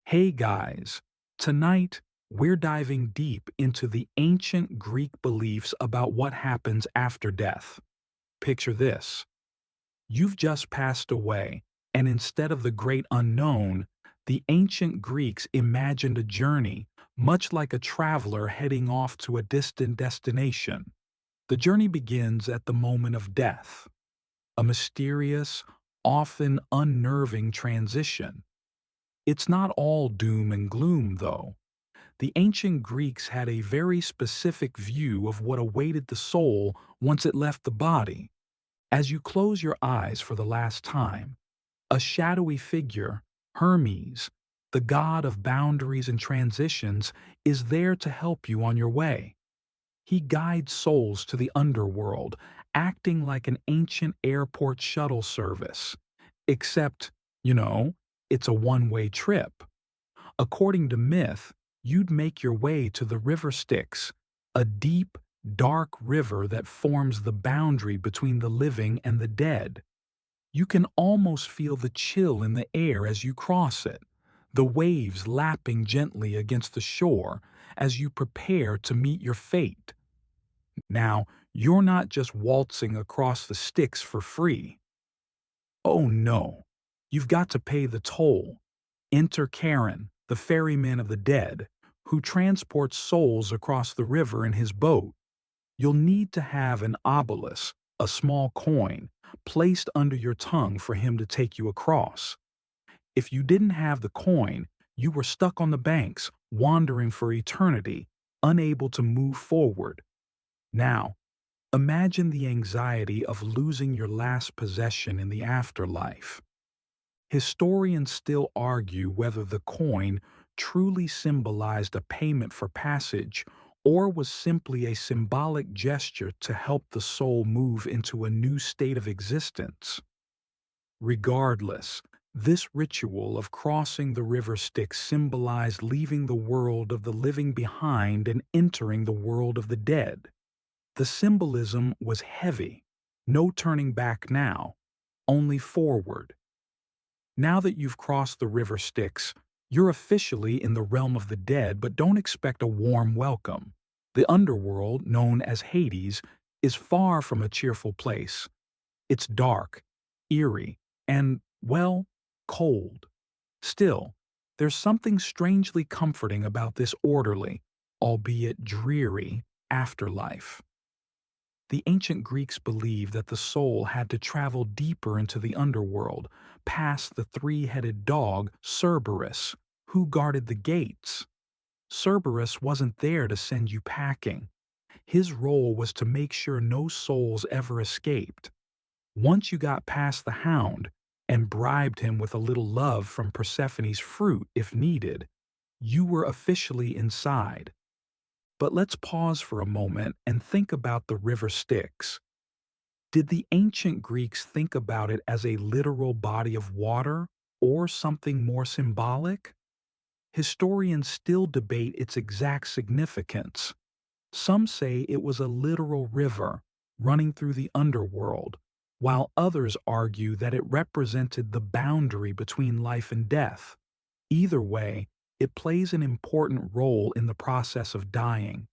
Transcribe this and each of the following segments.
Hey guys, tonight we're diving deep into the ancient Greek beliefs about what happens after death. Picture this. You've just passed away, and instead of the great unknown, the ancient Greeks imagined a journey, much like a traveler heading off to a distant destination. The journey begins at the moment of death, a mysterious, often unnerving transition. It's not all doom and gloom, though. The ancient Greeks had a very specific view of what awaited the soul once it left the body. As you close your eyes for the last time, a shadowy figure, Hermes, the god of boundaries and transitions, is there to help you on your way. He guides souls to the underworld, acting like an ancient airport shuttle service. Except, you know, it's a one-way trip. According to myth, you'd make your way to the river Styx, a deep, dark river that forms the boundary between the living and the dead. You can almost feel the chill in the air as you cross it, the waves lapping gently against the shore as you prepare to meet your fate. Now, you're not just waltzing across the Styx for free. Oh no, you've got to pay the toll. Enter Charon, the ferryman of the dead, who transports souls across the river in his boat. You'll need to have an obelisk, a small coin, placed under your tongue for him to take you across. If you didn't have the coin, you were stuck on the banks, wandering for eternity, unable to move forward. Now, imagine the anxiety of losing your last possession in the afterlife. Historians still argue whether the coin truly symbolized a payment for passage or was simply a symbolic gesture to help the soul move into a new state of existence. Regardless, this ritual of crossing the river Styx symbolized leaving the world of the living behind and entering the world of the dead. The symbolism was heavy. No turning back now, only forward. Now that you've crossed the river Styx, you're officially in the realm of the dead, but don't expect a warm welcome. The underworld, known as Hades, is far from a cheerful place. It's dark, eerie, and, well, cold. Still, there's something strangely comforting about this orderly, albeit dreary, afterlife. The ancient Greeks believed that the soul had to travel deeper into the underworld, past the three-headed dog, Cerberus, who guarded the gates. Cerberus wasn't there to send you packing. His role was to make sure no souls ever escaped. Once you got past the hound and bribed him with a little love from Persephone's fruit if needed, you were officially inside. But let's pause for a moment and think about the river Styx. Did the ancient Greeks think about it as a literal body of water or something more symbolic? Historians still debate its exact significance. Some say it was a literal river running through the underworld, while others argue that it represented the boundary between life and death. Either way, it plays an important role in the process of dying.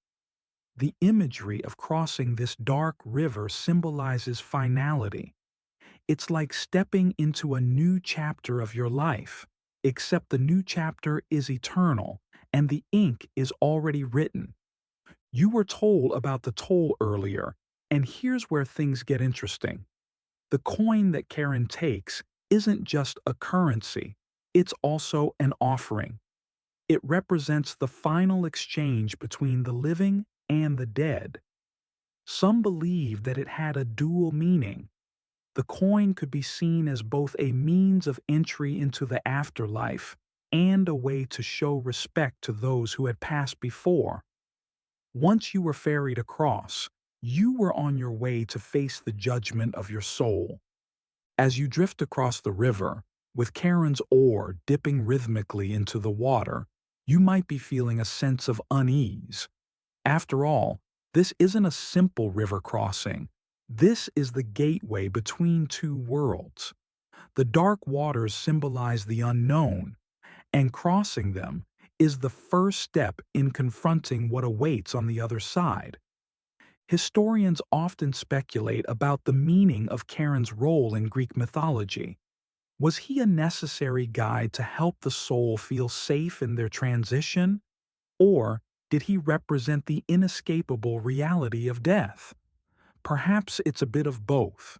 The imagery of crossing this dark river symbolizes finality. It's like stepping into a new chapter of your life, except the new chapter is eternal and the ink is already written. You were told about the toll earlier, and here's where things get interesting. The coin that Karen takes isn't just a currency, it's also an offering. It represents the final exchange between the living and the dead. Some believe that it had a dual meaning. The coin could be seen as both a means of entry into the afterlife and a way to show respect to those who had passed before. Once you were ferried across, you were on your way to face the judgment of your soul. As you drift across the river, with Karen's oar dipping rhythmically into the water, you might be feeling a sense of unease. After all, this isn't a simple river crossing. This is the gateway between two worlds. The dark waters symbolize the unknown, and crossing them is the first step in confronting what awaits on the other side. Historians often speculate about the meaning of Charon's role in Greek mythology. Was he a necessary guide to help the soul feel safe in their transition, or did he represent the inescapable reality of death? Perhaps it's a bit of both.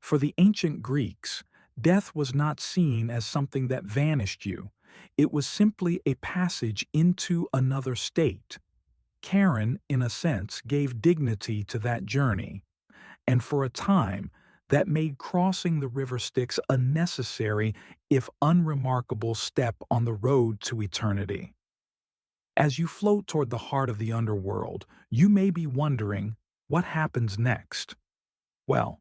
For the ancient Greeks, death was not seen as something that vanished you. It was simply a passage into another state. Charon, in a sense, gave dignity to that journey, and for a time, that made crossing the river Styx a necessary, if unremarkable, step on the road to eternity. As you float toward the heart of the underworld, you may be wondering, what happens next? Well,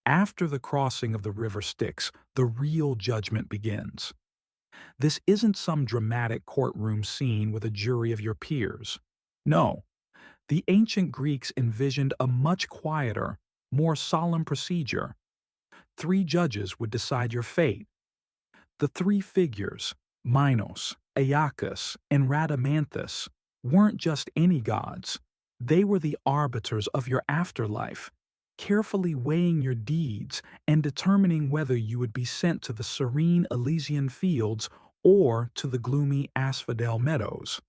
after the crossing of the river Styx, the real judgment begins. This isn't some dramatic courtroom scene with a jury of your peers. No, the ancient Greeks envisioned a much quieter, more solemn procedure. Three judges would decide your fate. The three figures, Minos, Aeacus, and Rhadamanthus, weren't just any gods. They were the arbiters of your afterlife, carefully weighing your deeds and determining whether you would be sent to the serene Elysian fields or to the gloomy Asphodel meadows.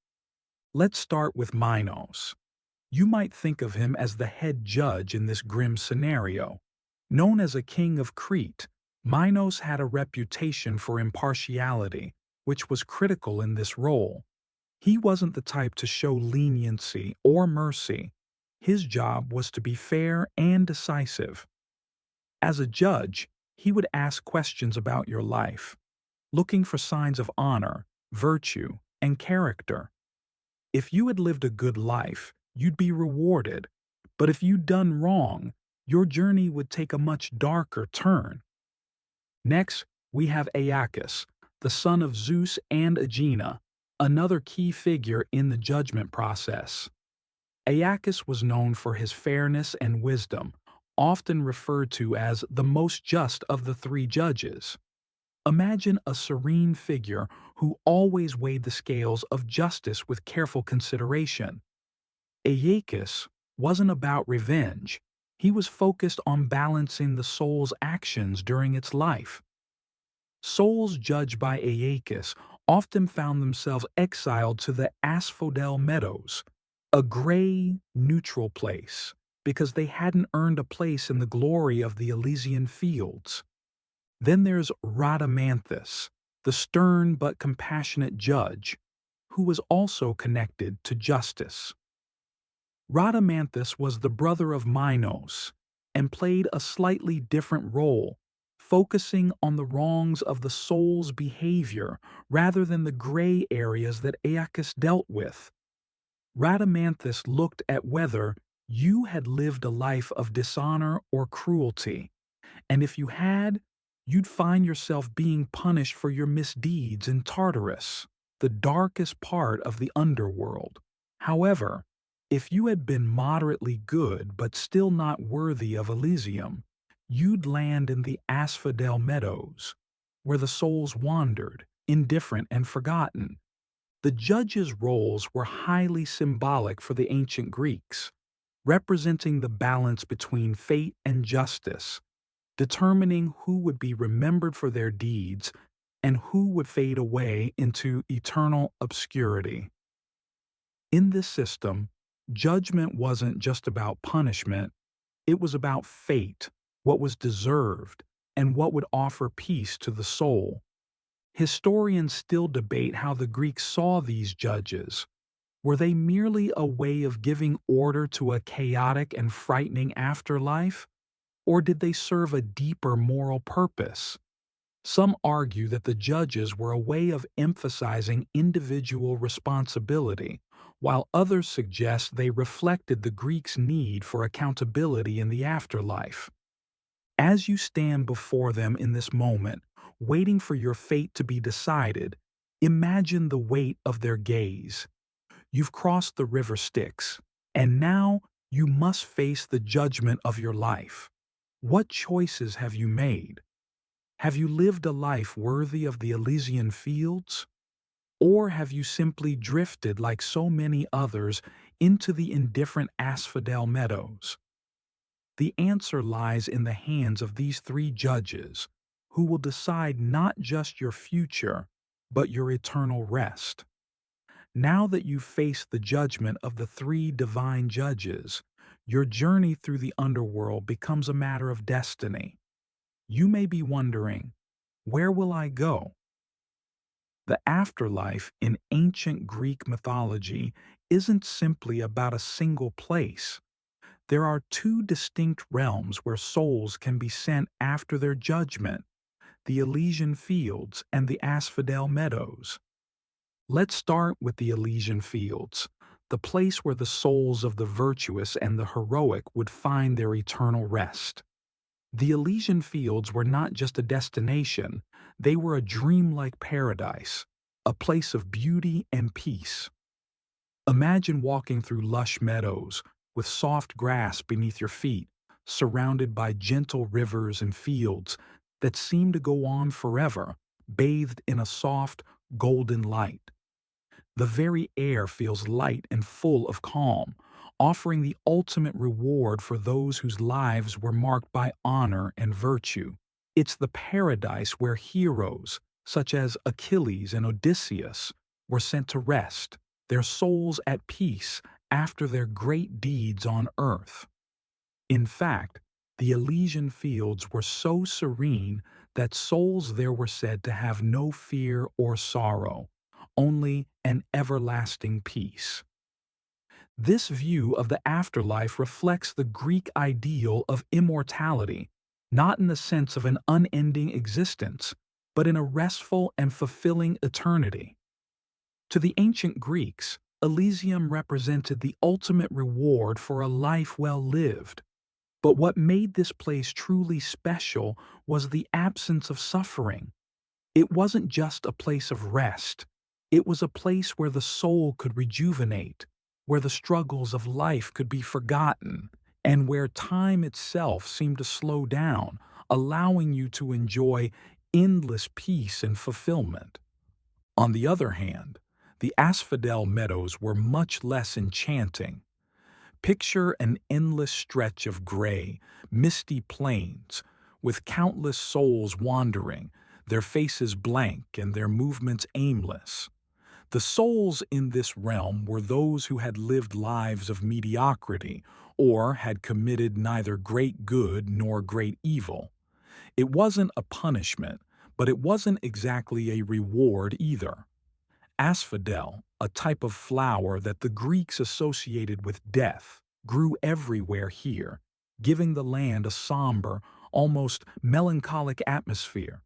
Let's start with Minos. You might think of him as the head judge in this grim scenario. Known as a king of Crete, Minos had a reputation for impartiality, which was critical in this role. He wasn't the type to show leniency or mercy. His job was to be fair and decisive. As a judge, he would ask questions about your life, looking for signs of honor, virtue, and character. If you had lived a good life, you'd be rewarded, but if you'd done wrong, your journey would take a much darker turn. Next, we have Aeacus, the son of Zeus and Aegina, another key figure in the judgment process. Aeacus was known for his fairness and wisdom, often referred to as the most just of the three judges. Imagine a serene figure who always weighed the scales of justice with careful consideration. Aeacus wasn't about revenge. He was focused on balancing the soul's actions during its life. Souls judged by Aeacus often found themselves exiled to the Asphodel meadows, a gray, neutral place, because they hadn't earned a place in the glory of the Elysian fields. Then there's Rhadamanthus, the stern but compassionate judge, who was also connected to justice. Rhadamanthus was the brother of Minos and played a slightly different role, focusing on the wrongs of the soul's behavior rather than the gray areas that Aeacus dealt with. Rhadamanthus looked at whether you had lived a life of dishonor or cruelty, and if you had, you'd find yourself being punished for your misdeeds in Tartarus, the darkest part of the underworld. However, if you had been moderately good but still not worthy of Elysium, you'd land in the Asphodel meadows, where the souls wandered, indifferent and forgotten. The judges' roles were highly symbolic for the ancient Greeks, representing the balance between fate and justice, determining who would be remembered for their deeds and who would fade away into eternal obscurity. In this system, judgment wasn't just about punishment, it was about fate, what was deserved, and what would offer peace to the soul. Historians still debate how the Greeks saw these judges. Were they merely a way of giving order to a chaotic and frightening afterlife? Or did they serve a deeper moral purpose? Some argue that the judges were a way of emphasizing individual responsibility, while others suggest they reflected the Greeks' need for accountability in the afterlife. As you stand before them in this moment, waiting for your fate to be decided, imagine the weight of their gaze. You've crossed the river Styx, and now you must face the judgment of your life. What choices have you made? Have you lived a life worthy of the Elysian fields? Or have you simply drifted like so many others into the indifferent asphodel meadows? The answer lies in the hands of these three judges, who will decide not just your future, but your eternal rest. Now that you've faced the judgment of the three divine judges, your journey through the underworld becomes a matter of destiny. You may be wondering, where will I go? The afterlife in ancient Greek mythology isn't simply about a single place. There are two distinct realms where souls can be sent after their judgment: the Elysian Fields and the Asphodel Meadows. Let's start with the Elysian Fields, the place where the souls of the virtuous and the heroic would find their eternal rest. The Elysian Fields were not just a destination, they were a dreamlike paradise, a place of beauty and peace. Imagine walking through lush meadows with soft grass beneath your feet, surrounded by gentle rivers and fields that seem to go on forever, bathed in a soft, golden light. The very air feels light and full of calm, offering the ultimate reward for those whose lives were marked by honor and virtue. It's the paradise where heroes, such as Achilles and Odysseus, were sent to rest, their souls at peace after their great deeds on earth. In fact, the Elysian Fields were so serene that souls there were said to have no fear or sorrow, only an everlasting peace. This view of the afterlife reflects the Greek ideal of immortality, not in the sense of an unending existence, but in a restful and fulfilling eternity. To the ancient Greeks, Elysium represented the ultimate reward for a life well lived. But what made this place truly special was the absence of suffering. It wasn't just a place of rest. It was a place where the soul could rejuvenate, where the struggles of life could be forgotten, and where time itself seemed to slow down, allowing you to enjoy endless peace and fulfillment. On the other hand, the asphodel meadows were much less enchanting. Picture an endless stretch of gray, misty plains, with countless souls wandering, their faces blank and their movements aimless. The souls in this realm were those who had lived lives of mediocrity or had committed neither great good nor great evil. It wasn't a punishment, but it wasn't exactly a reward either. Asphodel, a type of flower that the Greeks associated with death, grew everywhere here, giving the land a somber, almost melancholic atmosphere.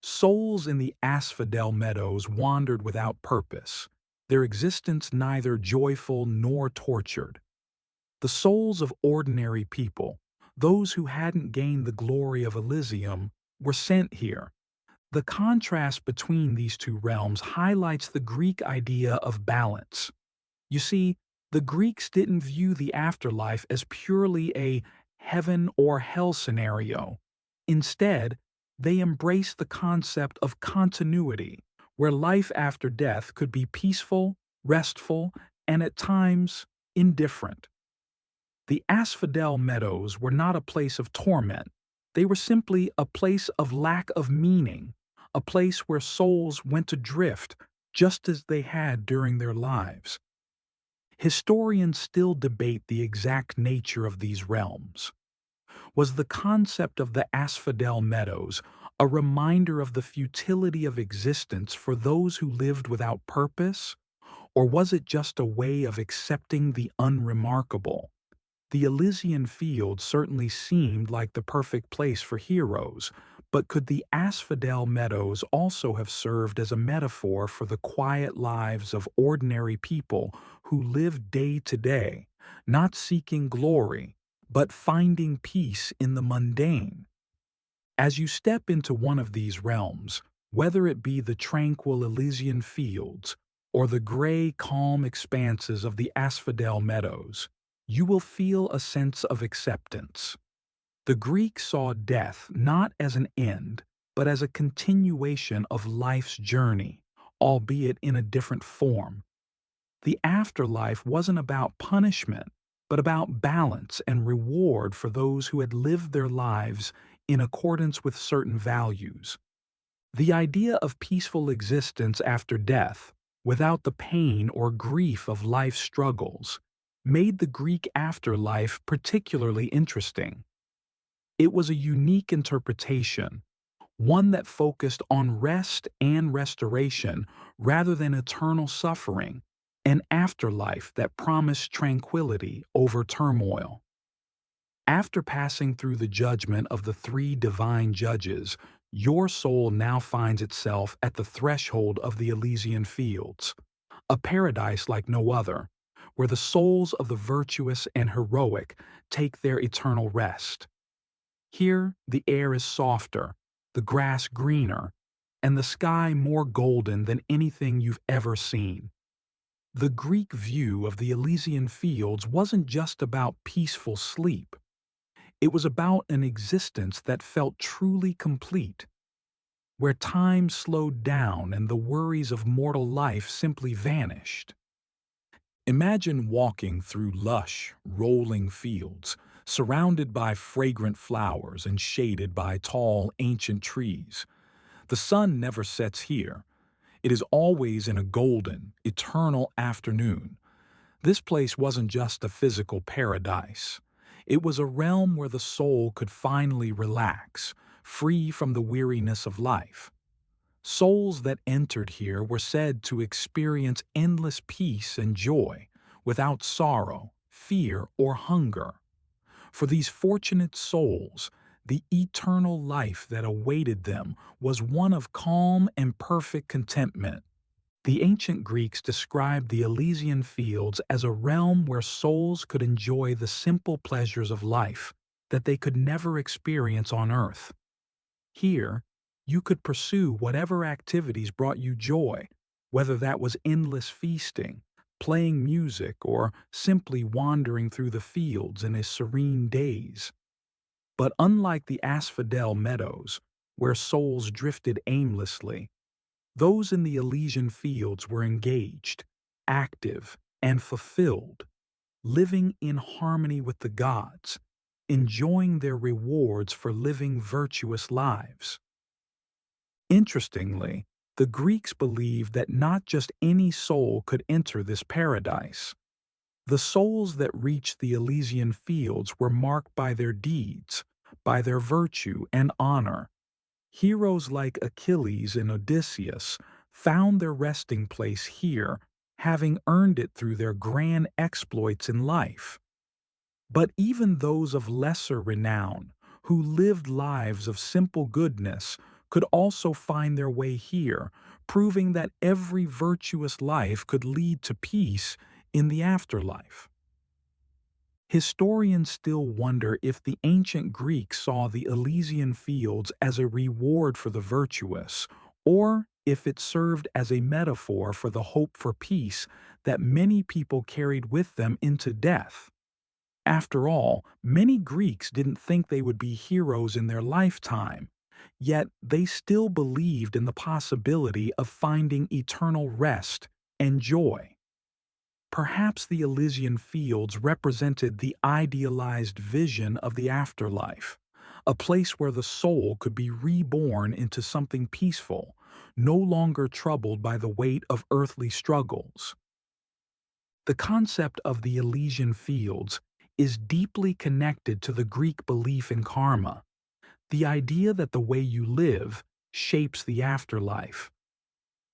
Souls in the asphodel meadows wandered without purpose, their existence neither joyful nor tortured. The souls of ordinary people, those who hadn't gained the glory of Elysium, were sent here. The contrast between these two realms highlights the Greek idea of balance. You see, the Greeks didn't view the afterlife as purely a heaven or hell scenario. Instead, they embraced the concept of continuity, where life after death could be peaceful, restful, and at times indifferent. The asphodel meadows were not a place of torment. They were simply a place of lack of meaning, a place where souls went to drift just as they had during their lives. Historians still debate the exact nature of these realms. Was the concept of the asphodel meadows a reminder of the futility of existence for those who lived without purpose, or was it just a way of accepting the unremarkable? The Elysian Fields certainly seemed like the perfect place for heroes, but could the asphodel meadows also have served as a metaphor for the quiet lives of ordinary people who live day to day, not seeking glory, but finding peace in the mundane? As you step into one of these realms, whether it be the tranquil Elysian Fields or the gray, calm expanses of the asphodel meadows, you will feel a sense of acceptance. The Greeks saw death not as an end, but as a continuation of life's journey, albeit in a different form. The afterlife wasn't about punishment, but about balance and reward for those who had lived their lives in accordance with certain values. The idea of peaceful existence after death, without the pain or grief of life's struggles, made the Greek afterlife particularly interesting. It was a unique interpretation, one that focused on rest and restoration rather than eternal suffering, an afterlife that promised tranquility over turmoil. After passing through the judgment of the three divine judges, your soul now finds itself at the threshold of the Elysian fields, a paradise like no other, where the souls of the virtuous and heroic take their eternal rest. Here, the air is softer, the grass greener, and the sky more golden than anything you've ever seen. The Greek view of the Elysian fields wasn't just about peaceful sleep. It was about an existence that felt truly complete, where time slowed down and the worries of mortal life simply vanished. Imagine walking through lush, rolling fields, surrounded by fragrant flowers and shaded by tall, ancient trees. The sun never sets here. It is always in a golden, eternal afternoon. This place wasn't just a physical paradise. It was a realm where the soul could finally relax, free from the weariness of life. Souls that entered here were said to experience endless peace and joy, without sorrow, fear, or hunger. For these fortunate souls, the eternal life that awaited them was one of calm and perfect contentment. The ancient Greeks described the Elysian fields as a realm where souls could enjoy the simple pleasures of life that they could never experience on earth. Here, you could pursue whatever activities brought you joy, whether that was endless feasting, playing music, or simply wandering through the fields in a serene daze. But unlike the asphodel meadows, where souls drifted aimlessly, those in the Elysian fields were engaged, active, and fulfilled, living in harmony with the gods, enjoying their rewards for living virtuous lives. Interestingly, the Greeks believed that not just any soul could enter this paradise. The souls that reached the Elysian fields were marked by their deeds, by their virtue and honor. Heroes like Achilles and Odysseus found their resting place here, having earned it through their grand exploits in life. But even those of lesser renown, who lived lives of simple goodness, could also find their way here, proving that every virtuous life could lead to peace in the afterlife. Historians still wonder if the ancient Greeks saw the Elysian fields as a reward for the virtuous, or if it served as a metaphor for the hope for peace that many people carried with them into death. After all, many Greeks didn't think they would be heroes in their lifetime, yet they still believed in the possibility of finding eternal rest and joy. Perhaps the Elysian fields represented the idealized vision of the afterlife, a place where the soul could be reborn into something peaceful, no longer troubled by the weight of earthly struggles. The concept of the Elysian fields is deeply connected to the Greek belief in karma, the idea that the way you live shapes the afterlife.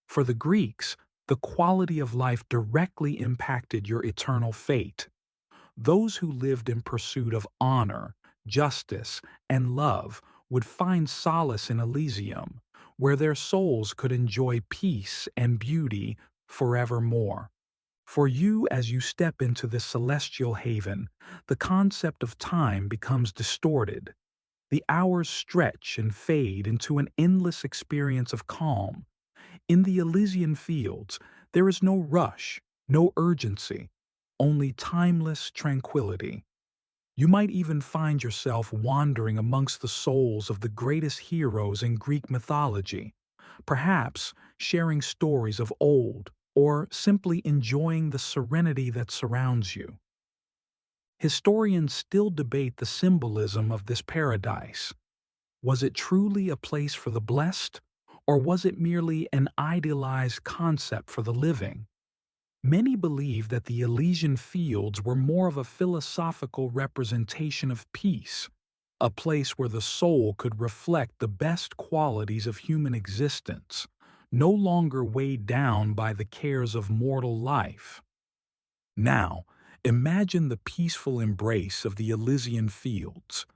For the Greeks, the quality of life directly impacted your eternal fate. Those who lived in pursuit of honor, justice, and love would find solace in Elysium, where their souls could enjoy peace and beauty forevermore. For you, as you step into this celestial haven, the concept of time becomes distorted. The hours stretch and fade into an endless experience of calm. In the Elysian fields, there is no rush, no urgency, only timeless tranquility. You might even find yourself wandering amongst the souls of the greatest heroes in Greek mythology, perhaps sharing stories of old, or simply enjoying the serenity that surrounds you. Historians still debate the symbolism of this paradise. Was it truly a place for the blessed, or was it merely an idealized concept for the living? Many believe that the Elysian Fields were more of a philosophical representation of peace, a place where the soul could reflect the best qualities of human existence, no longer weighed down by the cares of mortal life. Now, imagine the peaceful embrace of the Elysian Fields.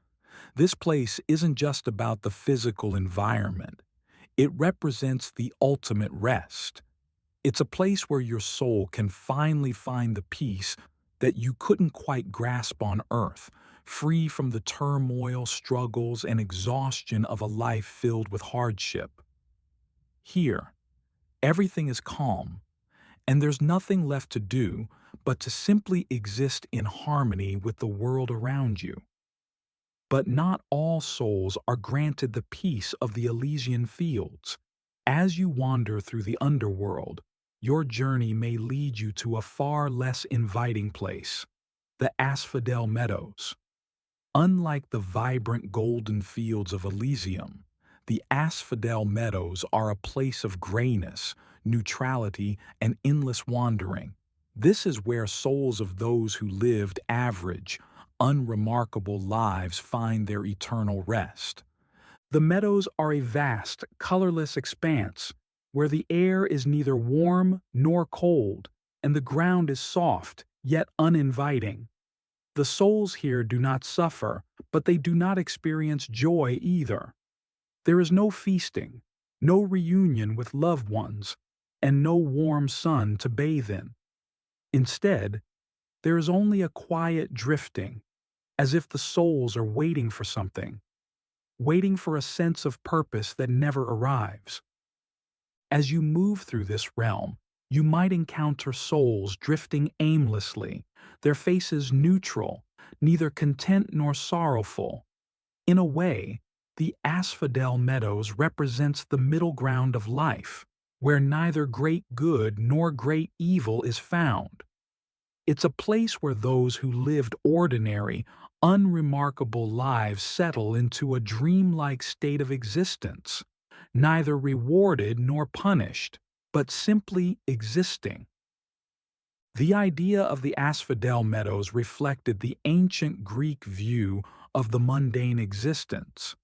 This place isn't just about the physical environment, it represents the ultimate rest. It's a place where your soul can finally find the peace that you couldn't quite grasp on earth, free from the turmoil, struggles, and exhaustion of a life filled with hardship. Here, everything is calm, and there's nothing left to do but to simply exist in harmony with the world around you. But not all souls are granted the peace of the Elysian Fields. As you wander through the underworld, your journey may lead you to a far less inviting place, the Asphodel Meadows. Unlike the vibrant golden fields of Elysium, the Asphodel Meadows are a place of grayness, neutrality, and endless wandering. This is where souls of those who lived average, unremarkable lives find their eternal rest. The meadows are a vast, colorless expanse where the air is neither warm nor cold, and the ground is soft yet uninviting. The souls here do not suffer, but they do not experience joy either. There is no feasting, no reunion with loved ones, and no warm sun to bathe in. Instead, there is only a quiet drifting, as if the souls are waiting for something, waiting for a sense of purpose that never arrives. As you move through this realm, you might encounter souls drifting aimlessly, their faces neutral, neither content nor sorrowful. In a way, the Asphodel Meadows represents the middle ground of life, where neither great good nor great evil is found. It's a place where those who lived ordinary, unremarkable lives settle into a dreamlike state of existence, neither rewarded nor punished, but simply existing. The idea of the Asphodel Meadows reflected the ancient Greek view of the mundane existence.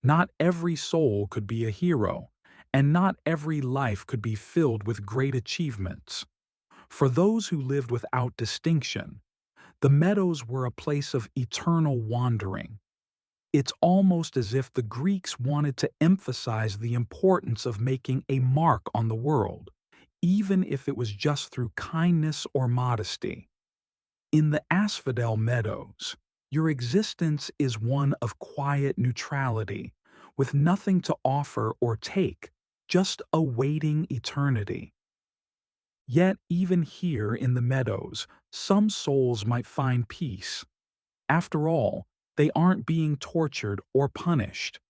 Not every soul could be a hero, and not every life could be filled with great achievements. For those who lived without distinction, the meadows were a place of eternal wandering. It's almost as if the Greeks wanted to emphasize the importance of making a mark on the world, even if it was just through kindness or modesty. In the Asphodel Meadows, your existence is one of quiet neutrality, with nothing to offer or take, just awaiting eternity. Yet even here in the meadows, some souls might find peace. After all, they aren't being tortured or punished.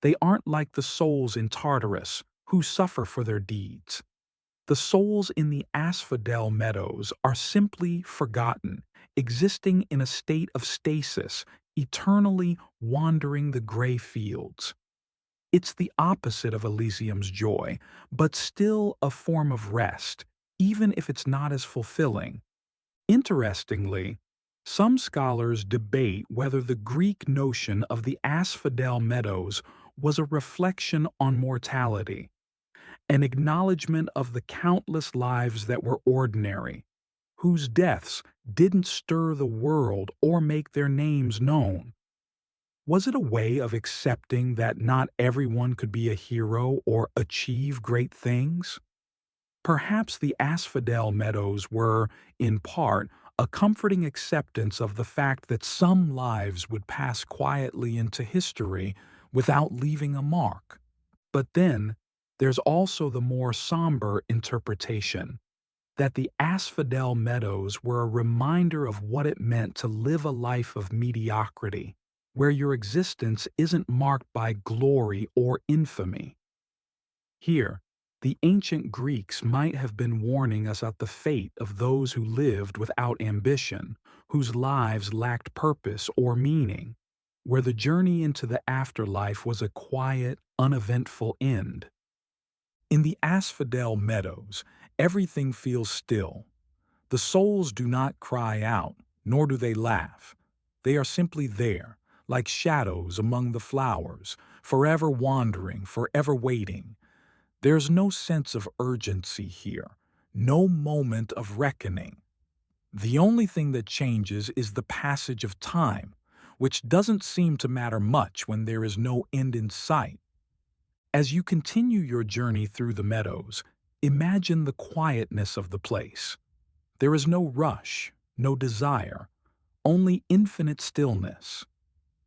They aren't like the souls in Tartarus, who suffer for their deeds. The souls in the Asphodel Meadows are simply forgotten, existing in a state of stasis, eternally wandering the gray fields. It's the opposite of Elysium's joy, but still a form of rest, even if it's not as fulfilling. Interestingly, some scholars debate whether the Greek notion of the Asphodel Meadows was a reflection on mortality, an acknowledgement of the countless lives that were ordinary, whose deaths didn't stir the world or make their names known. Was it a way of accepting that not everyone could be a hero or achieve great things? Perhaps the Asphodel Meadows were, in part, a comforting acceptance of the fact that some lives would pass quietly into history without leaving a mark. But then, there's also the more somber interpretation that the Asphodel Meadows were a reminder of what it meant to live a life of mediocrity, where your existence isn't marked by glory or infamy. Here, the ancient Greeks might have been warning us of the fate of those who lived without ambition, whose lives lacked purpose or meaning, where the journey into the afterlife was a quiet, uneventful end. In the asphodel meadows, everything feels still. The souls do not cry out, nor do they laugh. They are simply there, like shadows among the flowers, forever wandering, forever waiting. There's no sense of urgency here, no moment of reckoning. The only thing that changes is the passage of time, which doesn't seem to matter much when there is no end in sight. As you continue your journey through the meadows, imagine the quietness of the place. There is no rush, no desire, only infinite stillness.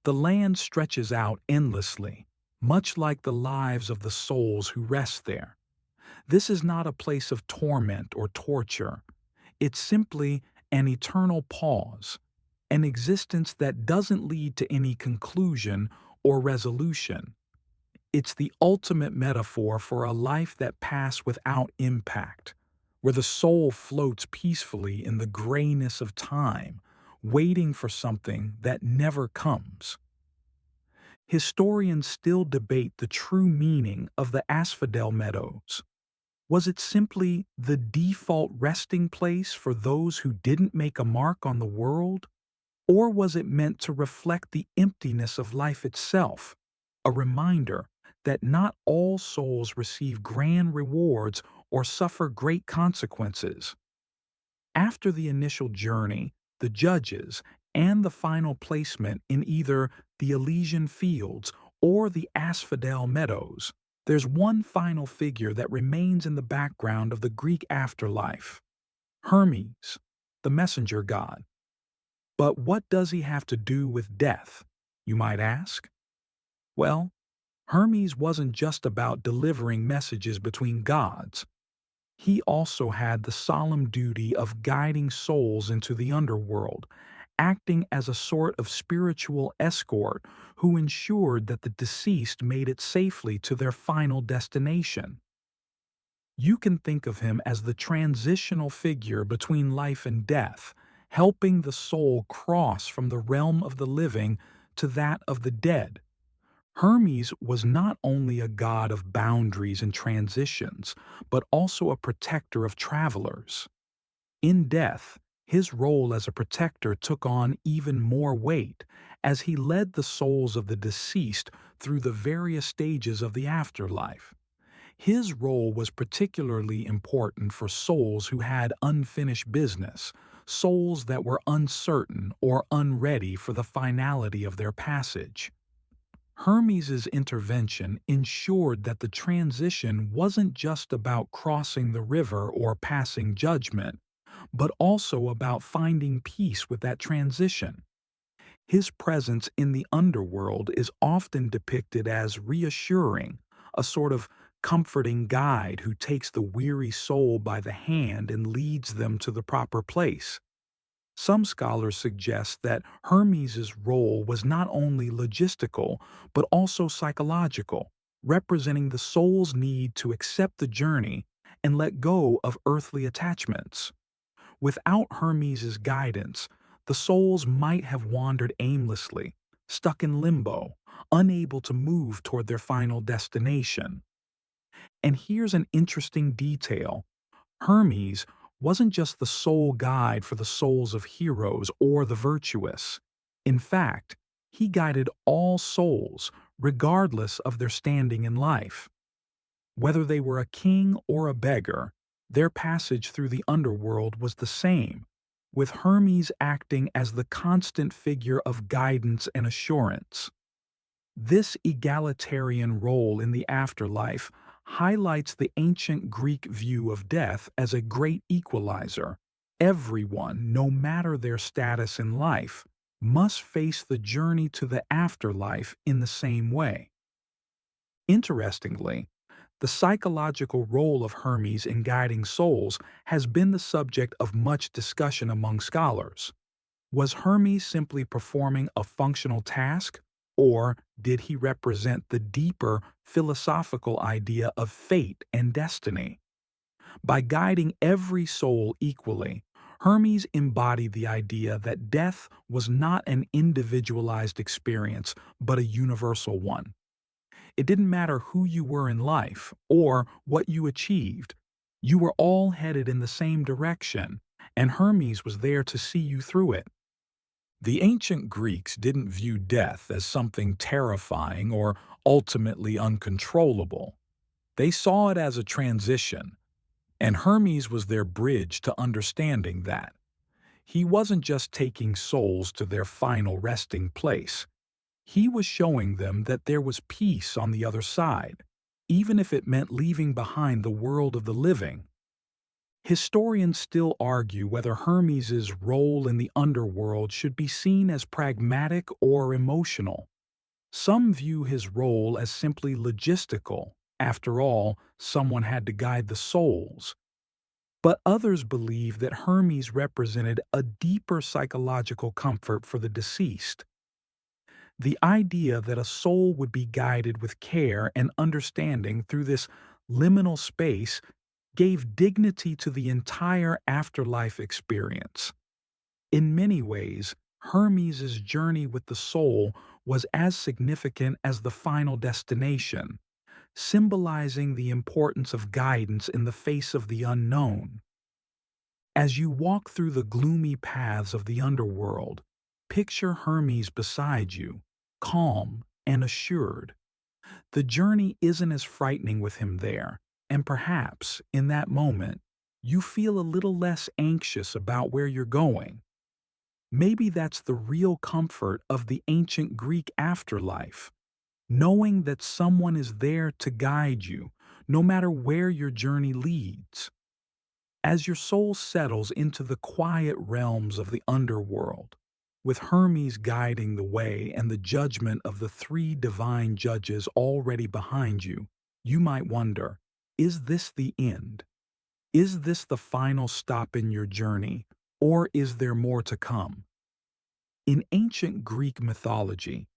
The land stretches out endlessly, much like the lives of the souls who rest there. This is not a place of torment or torture. It's simply an eternal pause, an existence that doesn't lead to any conclusion or resolution. It's the ultimate metaphor for a life that passed without impact, where the soul floats peacefully in the grayness of time, waiting for something that never comes. Historians still debate the true meaning of the asphodel meadows. Was it simply the default resting place for those who didn't make a mark on the world? Or was it meant to reflect the emptiness of life itself, a reminder that not all souls receive grand rewards or suffer great consequences? After the initial journey, the judges, and the final placement in either the Elysian fields or the asphodel meadows, there's one final figure that remains in the background of the Greek afterlife: Hermes, the messenger god. But what does he have to do with death, you might ask? Well, Hermes wasn't just about delivering messages between gods. He also had the solemn duty of guiding souls into the underworld, acting as a sort of spiritual escort who ensured that the deceased made it safely to their final destination. You can think of him as the transitional figure between life and death, helping the soul cross from the realm of the living to that of the dead. Hermes was not only a god of boundaries and transitions, but also a protector of travelers. In death, his role as a protector took on even more weight as he led the souls of the deceased through the various stages of the afterlife. His role was particularly important for souls who had unfinished business, souls that were uncertain or unready for the finality of their passage. Hermes's intervention ensured that the transition wasn't just about crossing the river or passing judgment, but also about finding peace with that transition. His presence in the underworld is often depicted as reassuring, a sort of comforting guide who takes the weary soul by the hand and leads them to the proper place. Some scholars suggest that Hermes's role was not only logistical, but also psychological, representing the soul's need to accept the journey and let go of earthly attachments. Without Hermes's guidance, the souls might have wandered aimlessly, stuck in limbo, unable to move toward their final destination. And here's an interesting detail: Hermes wasn't just the sole guide for the souls of heroes or the virtuous. In fact, he guided all souls, regardless of their standing in life. Whether they were a king or a beggar, their passage through the underworld was the same, with Hermes acting as the constant figure of guidance and assurance. This egalitarian role in the afterlife highlights the ancient Greek view of death as a great equalizer. Everyone, no matter their status in life, must face the journey to the afterlife in the same way. Interestingly, the psychological role of Hermes in guiding souls has been the subject of much discussion among scholars. Was Hermes simply performing a functional task, Or did he represent the deeper philosophical idea of fate and destiny? By guiding every soul equally, Hermes embodied the idea that death was not an individualized experience, but a universal one. It didn't matter who you were in life or what you achieved. You were all headed in the same direction, and Hermes was there to see you through it. The ancient Greeks didn't view death as something terrifying or ultimately uncontrollable. They saw it as a transition, and Hermes was their bridge to understanding that. He wasn't just taking souls to their final resting place. He was showing them that there was peace on the other side, even if it meant leaving behind the world of the living. Historians still argue whether Hermes's role in the underworld should be seen as pragmatic or emotional. Some view his role as simply logistical. After all, someone had to guide the souls. But others believe that Hermes represented a deeper psychological comfort for the deceased. The idea that a soul would be guided with care and understanding through this liminal space gave dignity to the entire afterlife experience. In many ways, Hermes's journey with the soul was as significant as the final destination, symbolizing the importance of guidance in the face of the unknown. As you walk through the gloomy paths of the underworld, picture Hermes beside you, calm and assured. The journey isn't as frightening with him there, and perhaps, in that moment, you feel a little less anxious about where you're going. Maybe that's the real comfort of the ancient Greek afterlife, knowing that someone is there to guide you, no matter where your journey leads. As your soul settles into the quiet realms of the underworld, with Hermes guiding the way and the judgment of the three divine judges already behind you, you might wonder, is this the end? Is this the final stop in your journey, or is there more to come? In ancient Greek mythology,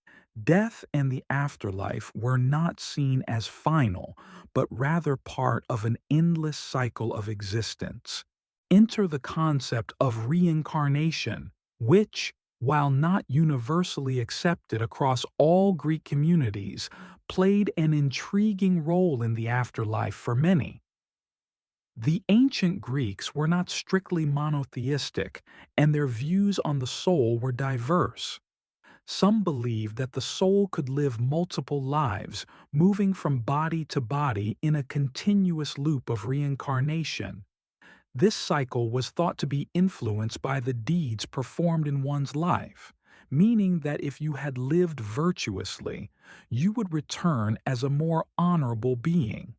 death and the afterlife were not seen as final, but rather part of an endless cycle of existence. Enter the concept of reincarnation, which, while not universally accepted across all Greek communities, played an intriguing role in the afterlife for many. The ancient Greeks were not strictly monotheistic, and their views on the soul were diverse. Some believed that the soul could live multiple lives, moving from body to body in a continuous loop of reincarnation. This cycle was thought to be influenced by the deeds performed in one's life, meaning that if you had lived virtuously, you would return as a more honorable being.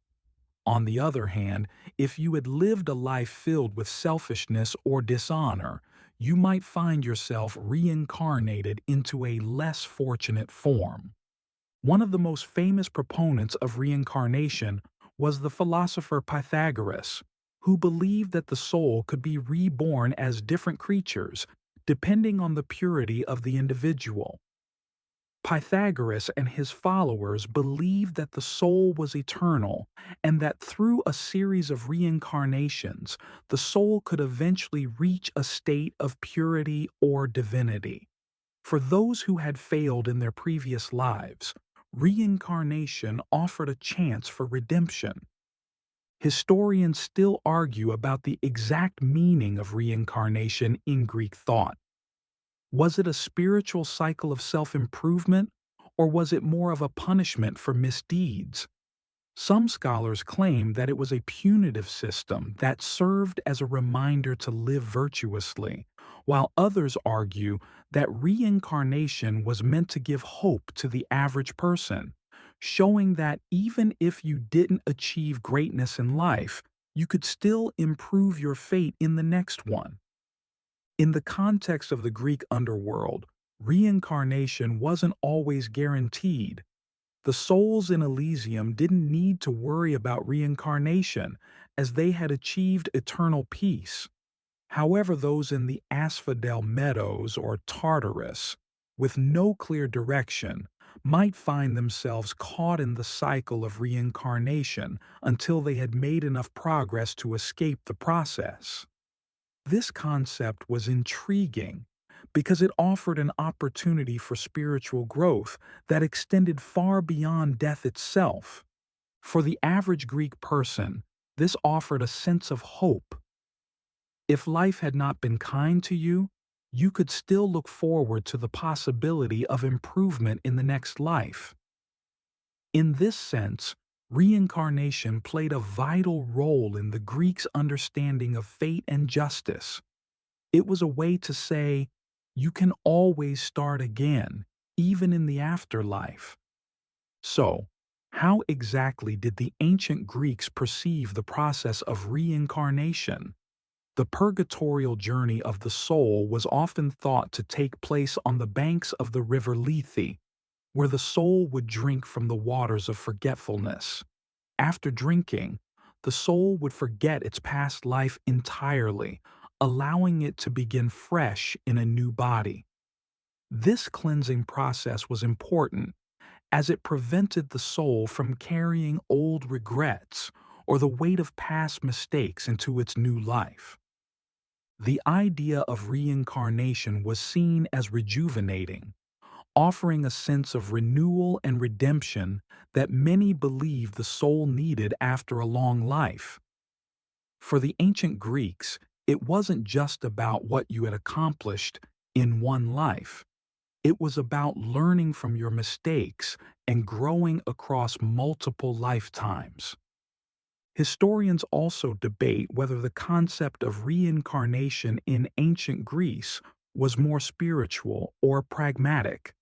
On the other hand, if you had lived a life filled with selfishness or dishonor, you might find yourself reincarnated into a less fortunate form. One of the most famous proponents of reincarnation was the philosopher Pythagoras, who believed that the soul could be reborn as different creatures, depending on the purity of the individual. Pythagoras and his followers believed that the soul was eternal and that through a series of reincarnations, the soul could eventually reach a state of purity or divinity. For those who had failed in their previous lives, reincarnation offered a chance for redemption. Historians still argue about the exact meaning of reincarnation in Greek thought. Was it a spiritual cycle of self-improvement, or was it more of a punishment for misdeeds? Some scholars claim that it was a punitive system that served as a reminder to live virtuously, while others argue that reincarnation was meant to give hope to the average person, showing that even if you didn't achieve greatness in life, you could still improve your fate in the next one. In the context of the Greek underworld, reincarnation wasn't always guaranteed. The souls in Elysium didn't need to worry about reincarnation, as they had achieved eternal peace. However, those in the Asphodel Meadows or Tartarus, with no clear direction, might find themselves caught in the cycle of reincarnation until they had made enough progress to escape the process. This concept was intriguing because it offered an opportunity for spiritual growth that extended far beyond death itself. For the average Greek person, this offered a sense of hope. If life had not been kind to you, you could still look forward to the possibility of improvement in the next life. In this sense, reincarnation played a vital role in the Greeks' understanding of fate and justice. It was a way to say, you can always start again, even in the afterlife. So, how exactly did the ancient Greeks perceive the process of reincarnation? The purgatorial journey of the soul was often thought to take place on the banks of the river Lethe, where the soul would drink from the waters of forgetfulness. After drinking, the soul would forget its past life entirely, allowing it to begin fresh in a new body. This cleansing process was important as it prevented the soul from carrying old regrets or the weight of past mistakes into its new life. The idea of reincarnation was seen as rejuvenating, offering a sense of renewal and redemption that many believed the soul needed after a long life. For the ancient Greeks, it wasn't just about what you had accomplished in one life. It was about learning from your mistakes and growing across multiple lifetimes. Historians also debate whether the concept of reincarnation in ancient Greece was more spiritual or pragmatic.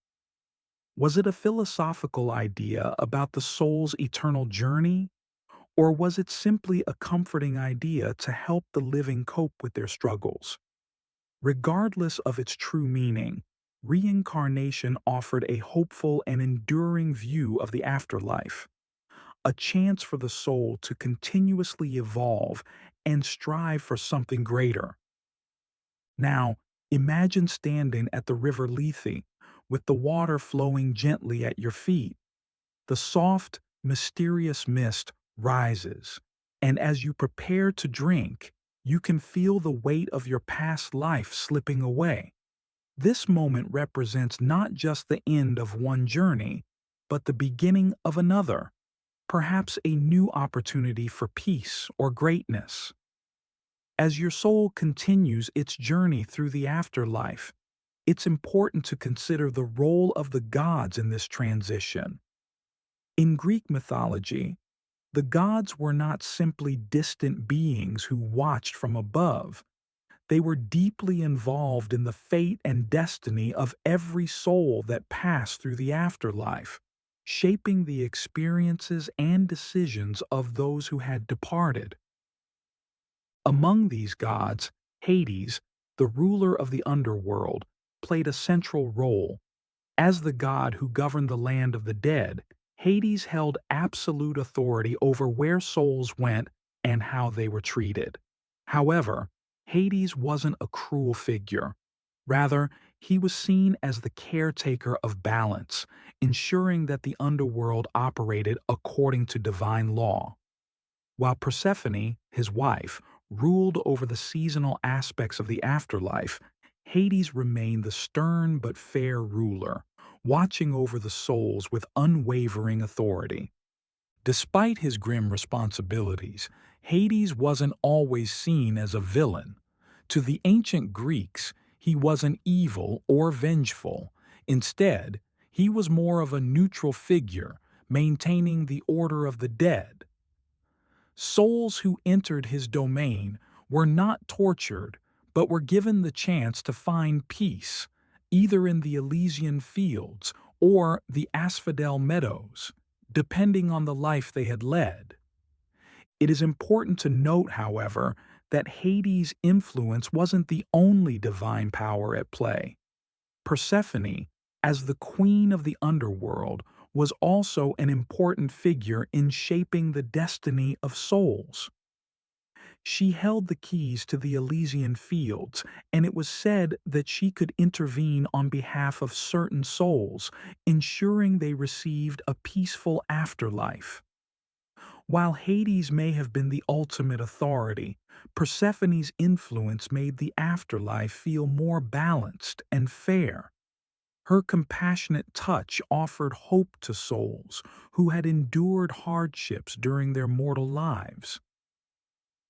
Was it a philosophical idea about the soul's eternal journey, or was it simply a comforting idea to help the living cope with their struggles? Regardless of its true meaning, reincarnation offered a hopeful and enduring view of the afterlife, a chance for the soul to continuously evolve and strive for something greater. Now, imagine standing at the river Lethe with the water flowing gently at your feet. The soft, mysterious mist rises, and as you prepare to drink, you can feel the weight of your past life slipping away. This moment represents not just the end of one journey, but the beginning of another, perhaps a new opportunity for peace or greatness. As your soul continues its journey through the afterlife, it's important to consider the role of the gods in this transition. In Greek mythology, the gods were not simply distant beings who watched from above. They were deeply involved in the fate and destiny of every soul that passed through the afterlife, shaping the experiences and decisions of those who had departed. Among these gods, Hades, the ruler of the underworld, played a central role. As the god who governed the land of the dead, Hades held absolute authority over where souls went and how they were treated. However, Hades wasn't a cruel figure. Rather, he was seen as the caretaker of balance, ensuring that the underworld operated according to divine law. While Persephone, his wife, ruled over the seasonal aspects of the afterlife, Hades remained the stern but fair ruler, watching over the souls with unwavering authority. Despite his grim responsibilities, Hades wasn't always seen as a villain. To the ancient Greeks, he wasn't evil or vengeful. Instead, he was more of a neutral figure, maintaining the order of the dead. Souls who entered his domain were not tortured, but were given the chance to find peace, either in the Elysian fields or the asphodel meadows, depending on the life they had led. It is important to note, however, that Hades' influence wasn't the only divine power at play. Persephone, as the queen of the underworld, was also an important figure in shaping the destiny of souls. She held the keys to the Elysian fields, and it was said that she could intervene on behalf of certain souls, ensuring they received a peaceful afterlife. While Hades may have been the ultimate authority, Persephone's influence made the afterlife feel more balanced and fair. Her compassionate touch offered hope to souls who had endured hardships during their mortal lives.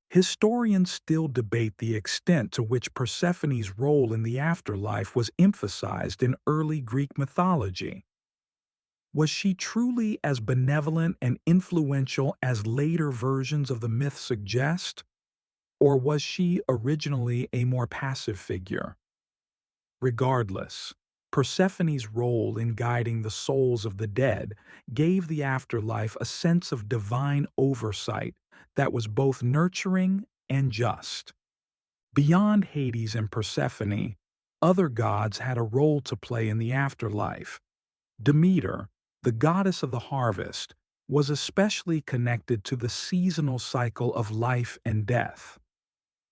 Historians still debate the extent to which Persephone's role in the afterlife was emphasized in early Greek mythology. Was she truly as benevolent and influential as later versions of the myth suggest? Or was she originally a more passive figure? Regardless, Persephone's role in guiding the souls of the dead gave the afterlife a sense of divine oversight that was both nurturing and just. Beyond Hades and Persephone, other gods had a role to play in the afterlife. Demeter, the goddess of the harvest, was especially connected to the seasonal cycle of life and death.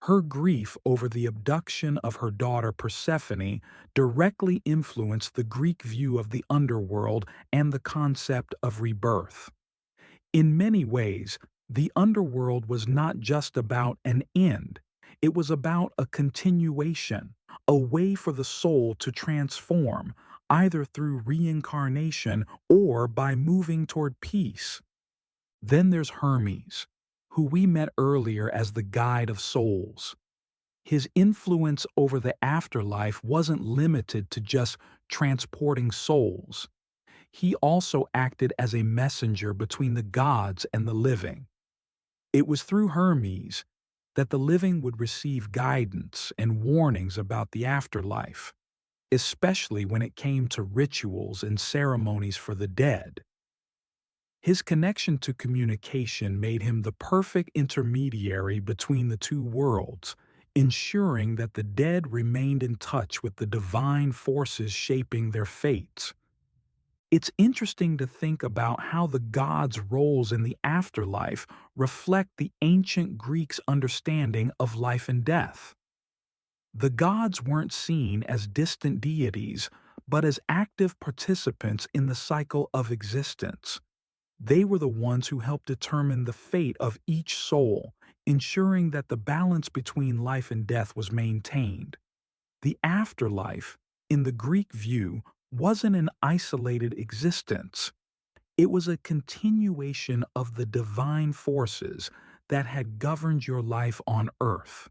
Her grief over the abduction of her daughter Persephone directly influenced the Greek view of the underworld and the concept of rebirth. In many ways, the underworld was not just about an end, it was about a continuation, a way for the soul to transform, either through reincarnation or by moving toward peace. Then there's Hermes, who we met earlier as the guide of souls. His influence over the afterlife wasn't limited to just transporting souls. He also acted as a messenger between the gods and the living. It was through Hermes that the living would receive guidance and warnings about the afterlife, especially when it came to rituals and ceremonies for the dead. His connection to communication made him the perfect intermediary between the two worlds, ensuring that the dead remained in touch with the divine forces shaping their fates. It's interesting to think about how the gods' roles in the afterlife reflect the ancient Greeks' understanding of life and death. The gods weren't seen as distant deities, but as active participants in the cycle of existence. They were the ones who helped determine the fate of each soul, ensuring that the balance between life and death was maintained. The afterlife, in the Greek view, wasn't an isolated existence. It was a continuation of the divine forces that had governed your life on earth.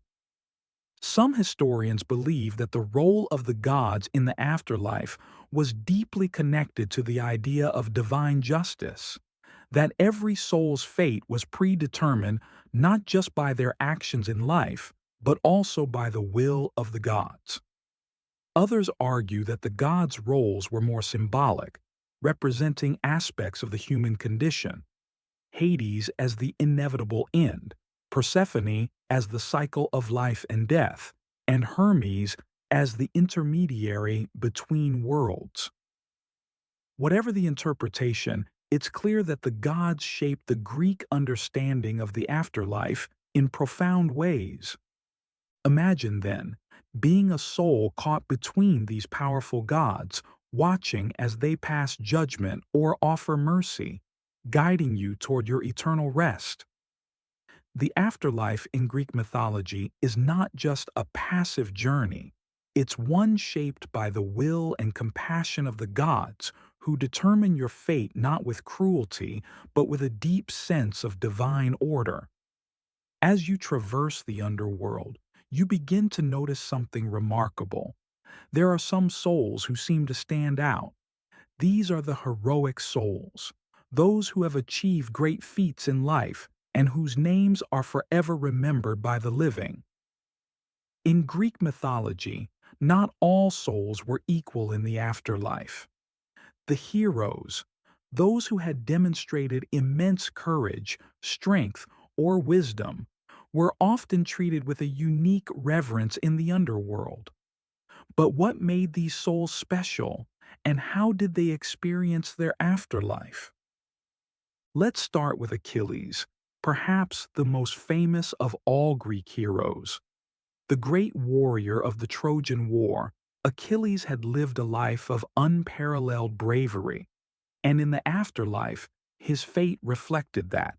Some historians believe that the role of the gods in the afterlife was deeply connected to the idea of divine justice, that every soul's fate was predetermined not just by their actions in life, but also by the will of the gods. Others argue that the gods' roles were more symbolic, representing aspects of the human condition. Hades as the inevitable end, Persephone as the cycle of life and death, and Hermes as the intermediary between worlds. Whatever the interpretation, it's clear that the gods shaped the Greek understanding of the afterlife in profound ways. Imagine, then, being a soul caught between these powerful gods, watching as they pass judgment or offer mercy, guiding you toward your eternal rest. The afterlife in Greek mythology is not just a passive journey, it's one shaped by the will and compassion of the gods who determine your fate not with cruelty, but with a deep sense of divine order. As you traverse the underworld, you begin to notice something remarkable. There are some souls who seem to stand out. These are the heroic souls, those who have achieved great feats in life and whose names are forever remembered by the living. In Greek mythology, not all souls were equal in the afterlife. The heroes, those who had demonstrated immense courage, strength, or wisdom, were often treated with a unique reverence in the underworld. But what made these souls special, and how did they experience their afterlife? Let's start with Achilles, perhaps the most famous of all Greek heroes. The great warrior of the Trojan War, Achilles had lived a life of unparalleled bravery, and in the afterlife, his fate reflected that.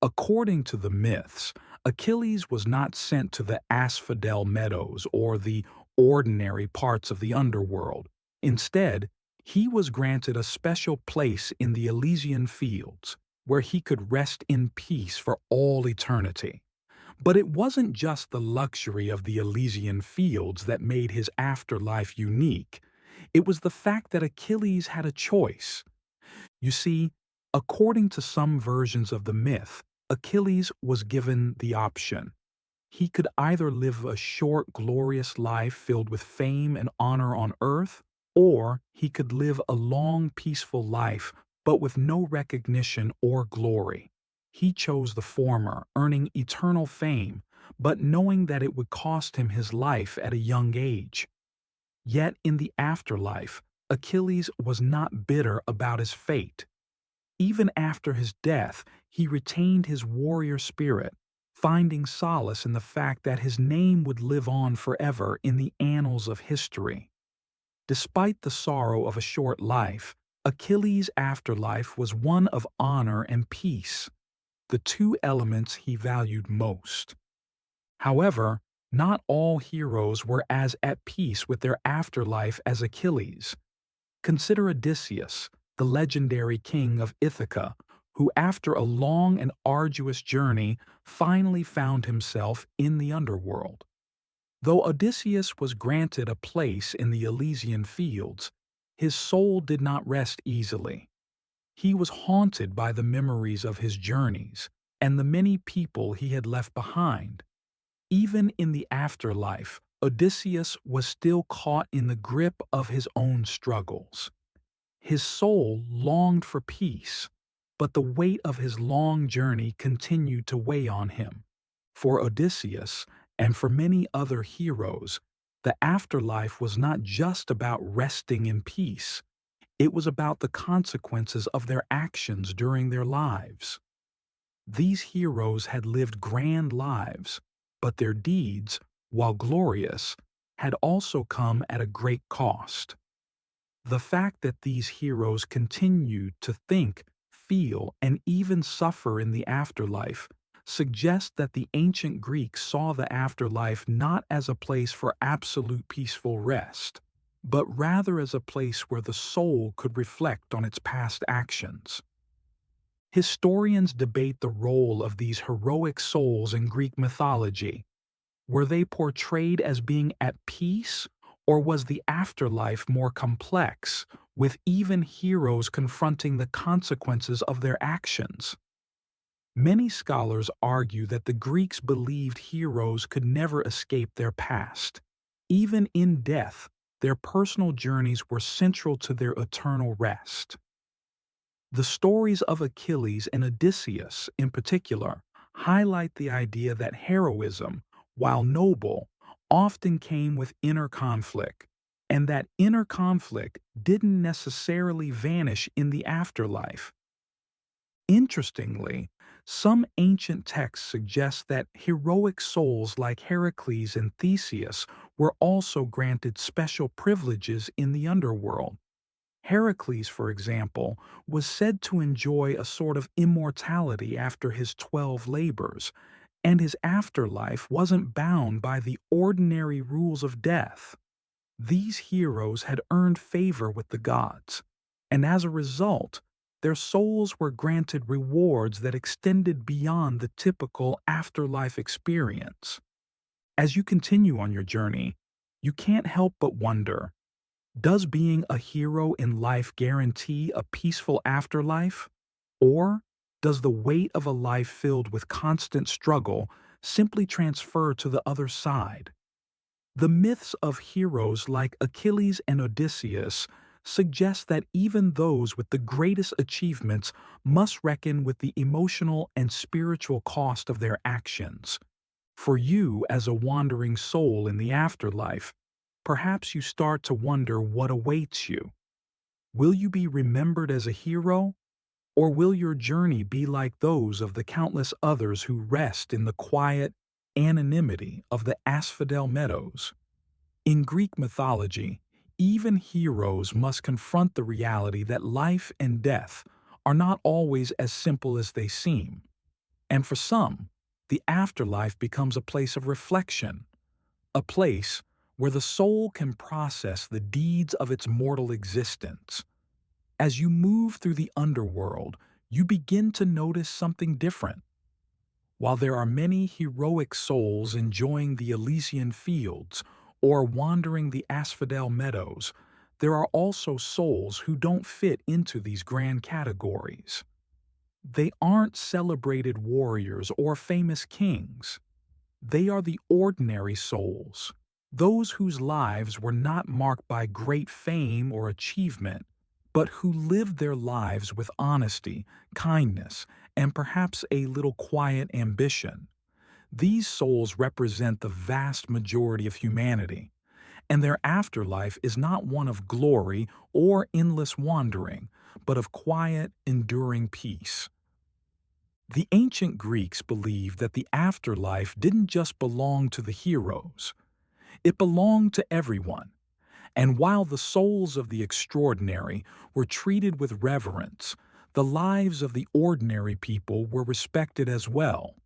According to the myths, Achilles was not sent to the asphodel meadows or the ordinary parts of the underworld. Instead, he was granted a special place in the Elysian fields, where he could rest in peace for all eternity. But it wasn't just the luxury of the Elysian fields that made his afterlife unique. It was the fact that Achilles had a choice. You see, according to some versions of the myth, Achilles was given the option. He could either live a short, glorious life filled with fame and honor on earth, or he could live a long, peaceful life but with no recognition or glory. He chose the former, earning eternal fame, but knowing that it would cost him his life at a young age. Yet in the afterlife, Achilles was not bitter about his fate. Even after his death, he retained his warrior spirit, finding solace in the fact that his name would live on forever in the annals of history. Despite the sorrow of a short life, Achilles' afterlife was one of honor and peace, the two elements he valued most. However, not all heroes were as at peace with their afterlife as Achilles. Consider Odysseus, the legendary king of Ithaca, who after a long and arduous journey finally found himself in the underworld. Though Odysseus was granted a place in the Elysian fields, his soul did not rest easily. He was haunted by the memories of his journeys and the many people he had left behind. Even in the afterlife, Odysseus was still caught in the grip of his own struggles. His soul longed for peace, but the weight of his long journey continued to weigh on him. For Odysseus, and for many other heroes, the afterlife was not just about resting in peace. It was about the consequences of their actions during their lives. These heroes had lived grand lives, but their deeds, while glorious, had also come at a great cost. The fact that these heroes continued to think, feel, and even suffer in the afterlife suggests that the ancient Greeks saw the afterlife not as a place for absolute peaceful rest, but rather as a place where the soul could reflect on its past actions. Historians debate the role of these heroic souls in Greek mythology. Were they portrayed as being at peace, or was the afterlife more complex, with even heroes confronting the consequences of their actions? Many scholars argue that the Greeks believed heroes could never escape their past. Even in death, their personal journeys were central to their eternal rest. The stories of Achilles and Odysseus, in particular, highlight the idea that heroism, while noble, often came with inner conflict, and that inner conflict didn't necessarily vanish in the afterlife. Interestingly, some ancient texts suggest that heroic souls like Heracles and Theseus were also granted special privileges in the underworld. Heracles, for example, was said to enjoy a sort of immortality after his 12 labors, and his afterlife wasn't bound by the ordinary rules of death. These heroes had earned favor with the gods, and as a result, their souls were granted rewards that extended beyond the typical afterlife experience. As you continue on your journey, you can't help but wonder, does being a hero in life guarantee a peaceful afterlife? Or does the weight of a life filled with constant struggle simply transfer to the other side? The myths of heroes like Achilles and Odysseus suggest that even those with the greatest achievements must reckon with the emotional and spiritual cost of their actions. For you, as a wandering soul in the afterlife, perhaps you start to wonder what awaits you. Will you be remembered as a hero, Or will your journey be like those of the countless others who rest in the quiet anonymity of the asphodel meadows? In Greek mythology, even heroes must confront the reality that life and death are not always as simple as they seem. And for some, the afterlife becomes a place of reflection, a place where the soul can process the deeds of its mortal existence. As you move through the underworld, you begin to notice something different. While there are many heroic souls enjoying the Elysian fields or wandering the asphodel meadows, there are also souls who don't fit into these grand categories. They aren't celebrated warriors or famous kings. They are the ordinary souls, those whose lives were not marked by great fame or achievement, but who lived their lives with honesty, kindness, and perhaps a little quiet ambition. These souls represent the vast majority of humanity, and their afterlife is not one of glory or endless wandering, but of quiet, enduring peace. The ancient Greeks believed that the afterlife didn't just belong to the heroes, it belonged to everyone. And while the souls of the extraordinary were treated with reverence, the lives of the ordinary people were respected as well.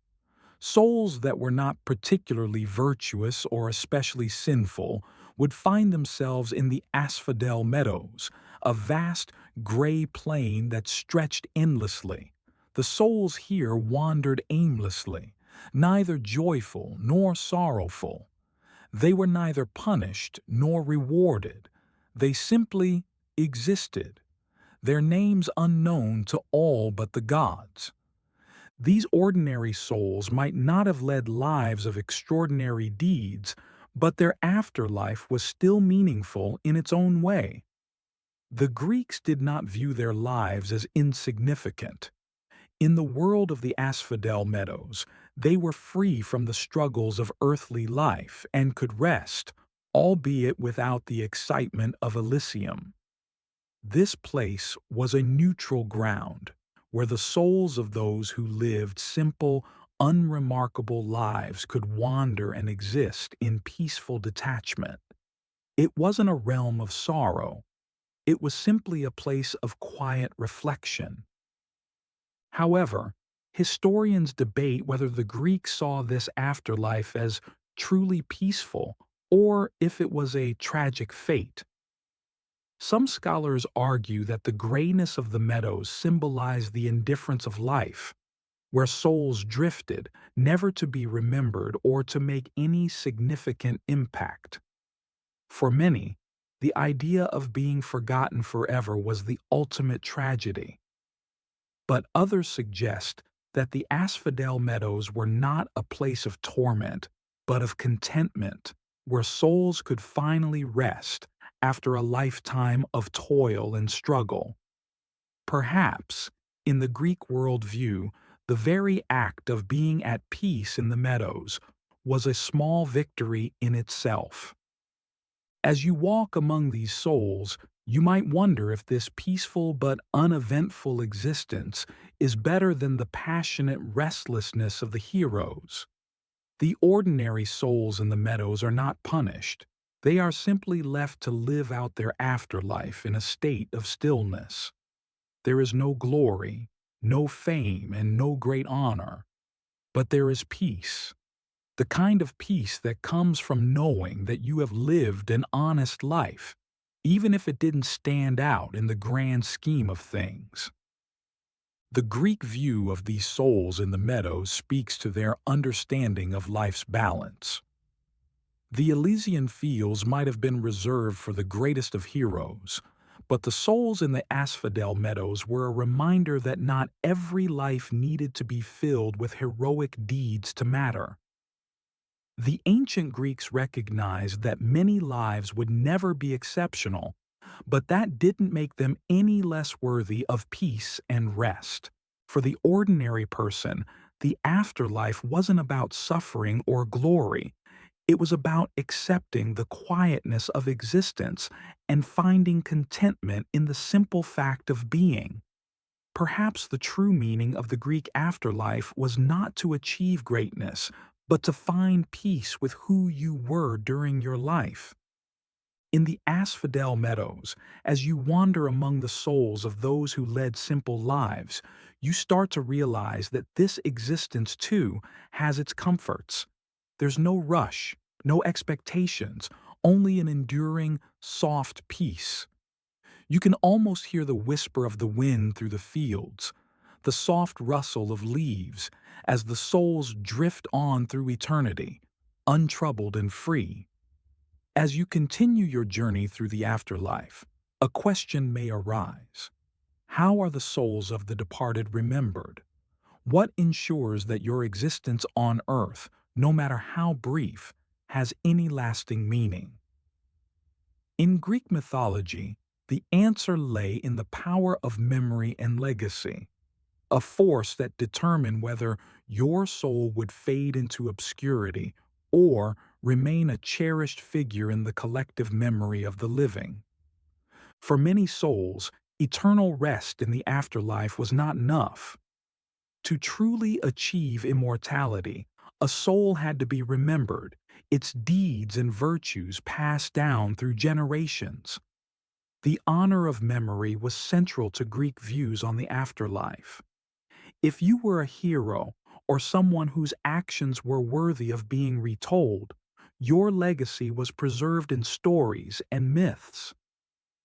Souls that were not particularly virtuous or especially sinful would find themselves in the asphodel meadows, a vast gray plain that stretched endlessly. The souls here wandered aimlessly, neither joyful nor sorrowful. They were neither punished nor rewarded. They simply existed, their names unknown to all but the gods. These ordinary souls might not have led lives of extraordinary deeds, but their afterlife was still meaningful in its own way. The Greeks did not view their lives as insignificant. In the world of the asphodel meadows, they were free from the struggles of earthly life and could rest, albeit without the excitement of Elysium. This place was a neutral ground, where the souls of those who lived simple, unremarkable lives could wander and exist in peaceful detachment. It wasn't a realm of sorrow, it was simply a place of quiet reflection. However, historians debate whether the Greeks saw this afterlife as truly peaceful or if it was a tragic fate. Some scholars argue that the grayness of the meadows symbolized the indifference of life, where souls drifted, never to be remembered or to make any significant impact. For many, the idea of being forgotten forever was the ultimate tragedy. But others suggest that the asphodel meadows were not a place of torment, but of contentment, where souls could finally rest after a lifetime of toil and struggle. Perhaps, in the Greek worldview, the very act of being at peace in the meadows was a small victory in itself. As you walk among these souls, you might wonder if this peaceful but uneventful existence is better than the passionate restlessness of the heroes. The ordinary souls in the meadows are not punished. They are simply left to live out their afterlife in a state of stillness. There is no glory, no fame, and no great honor, but there is peace. The kind of peace that comes from knowing that you have lived an honest life, even if it didn't stand out in the grand scheme of things. The Greek view of these souls in the meadows speaks to their understanding of life's balance. The Elysian fields might have been reserved for the greatest of heroes, but the souls in the asphodel meadows were a reminder that not every life needed to be filled with heroic deeds to matter. The ancient Greeks recognized that many lives would never be exceptional, but that didn't make them any less worthy of peace and rest. For the ordinary person, the afterlife wasn't about suffering or glory. It was about accepting the quietness of existence and finding contentment in the simple fact of being. Perhaps the true meaning of the Greek afterlife was not to achieve greatness, but to find peace with who you were during your life. In the asphodel meadows, as you wander among the souls of those who led simple lives, you start to realize that this existence too has its comforts. There's no rush, no expectations, only an enduring, soft peace. You can almost hear the whisper of the wind through the fields, the soft rustle of leaves as the souls drift on through eternity, untroubled and free. As you continue your journey through the afterlife, a question may arise. How are the souls of the departed remembered? What ensures that your existence on earth, no matter how brief, has any lasting meaning? In Greek mythology, the answer lay in the power of memory and legacy, a force that determined whether your soul would fade into obscurity or remain a cherished figure in the collective memory of the living. For many souls, eternal rest in the afterlife was not enough. To truly achieve immortality, a soul had to be remembered, its deeds and virtues passed down through generations. The honor of memory was central to Greek views on the afterlife. If you were a hero or someone whose actions were worthy of being retold, your legacy was preserved in stories and myths.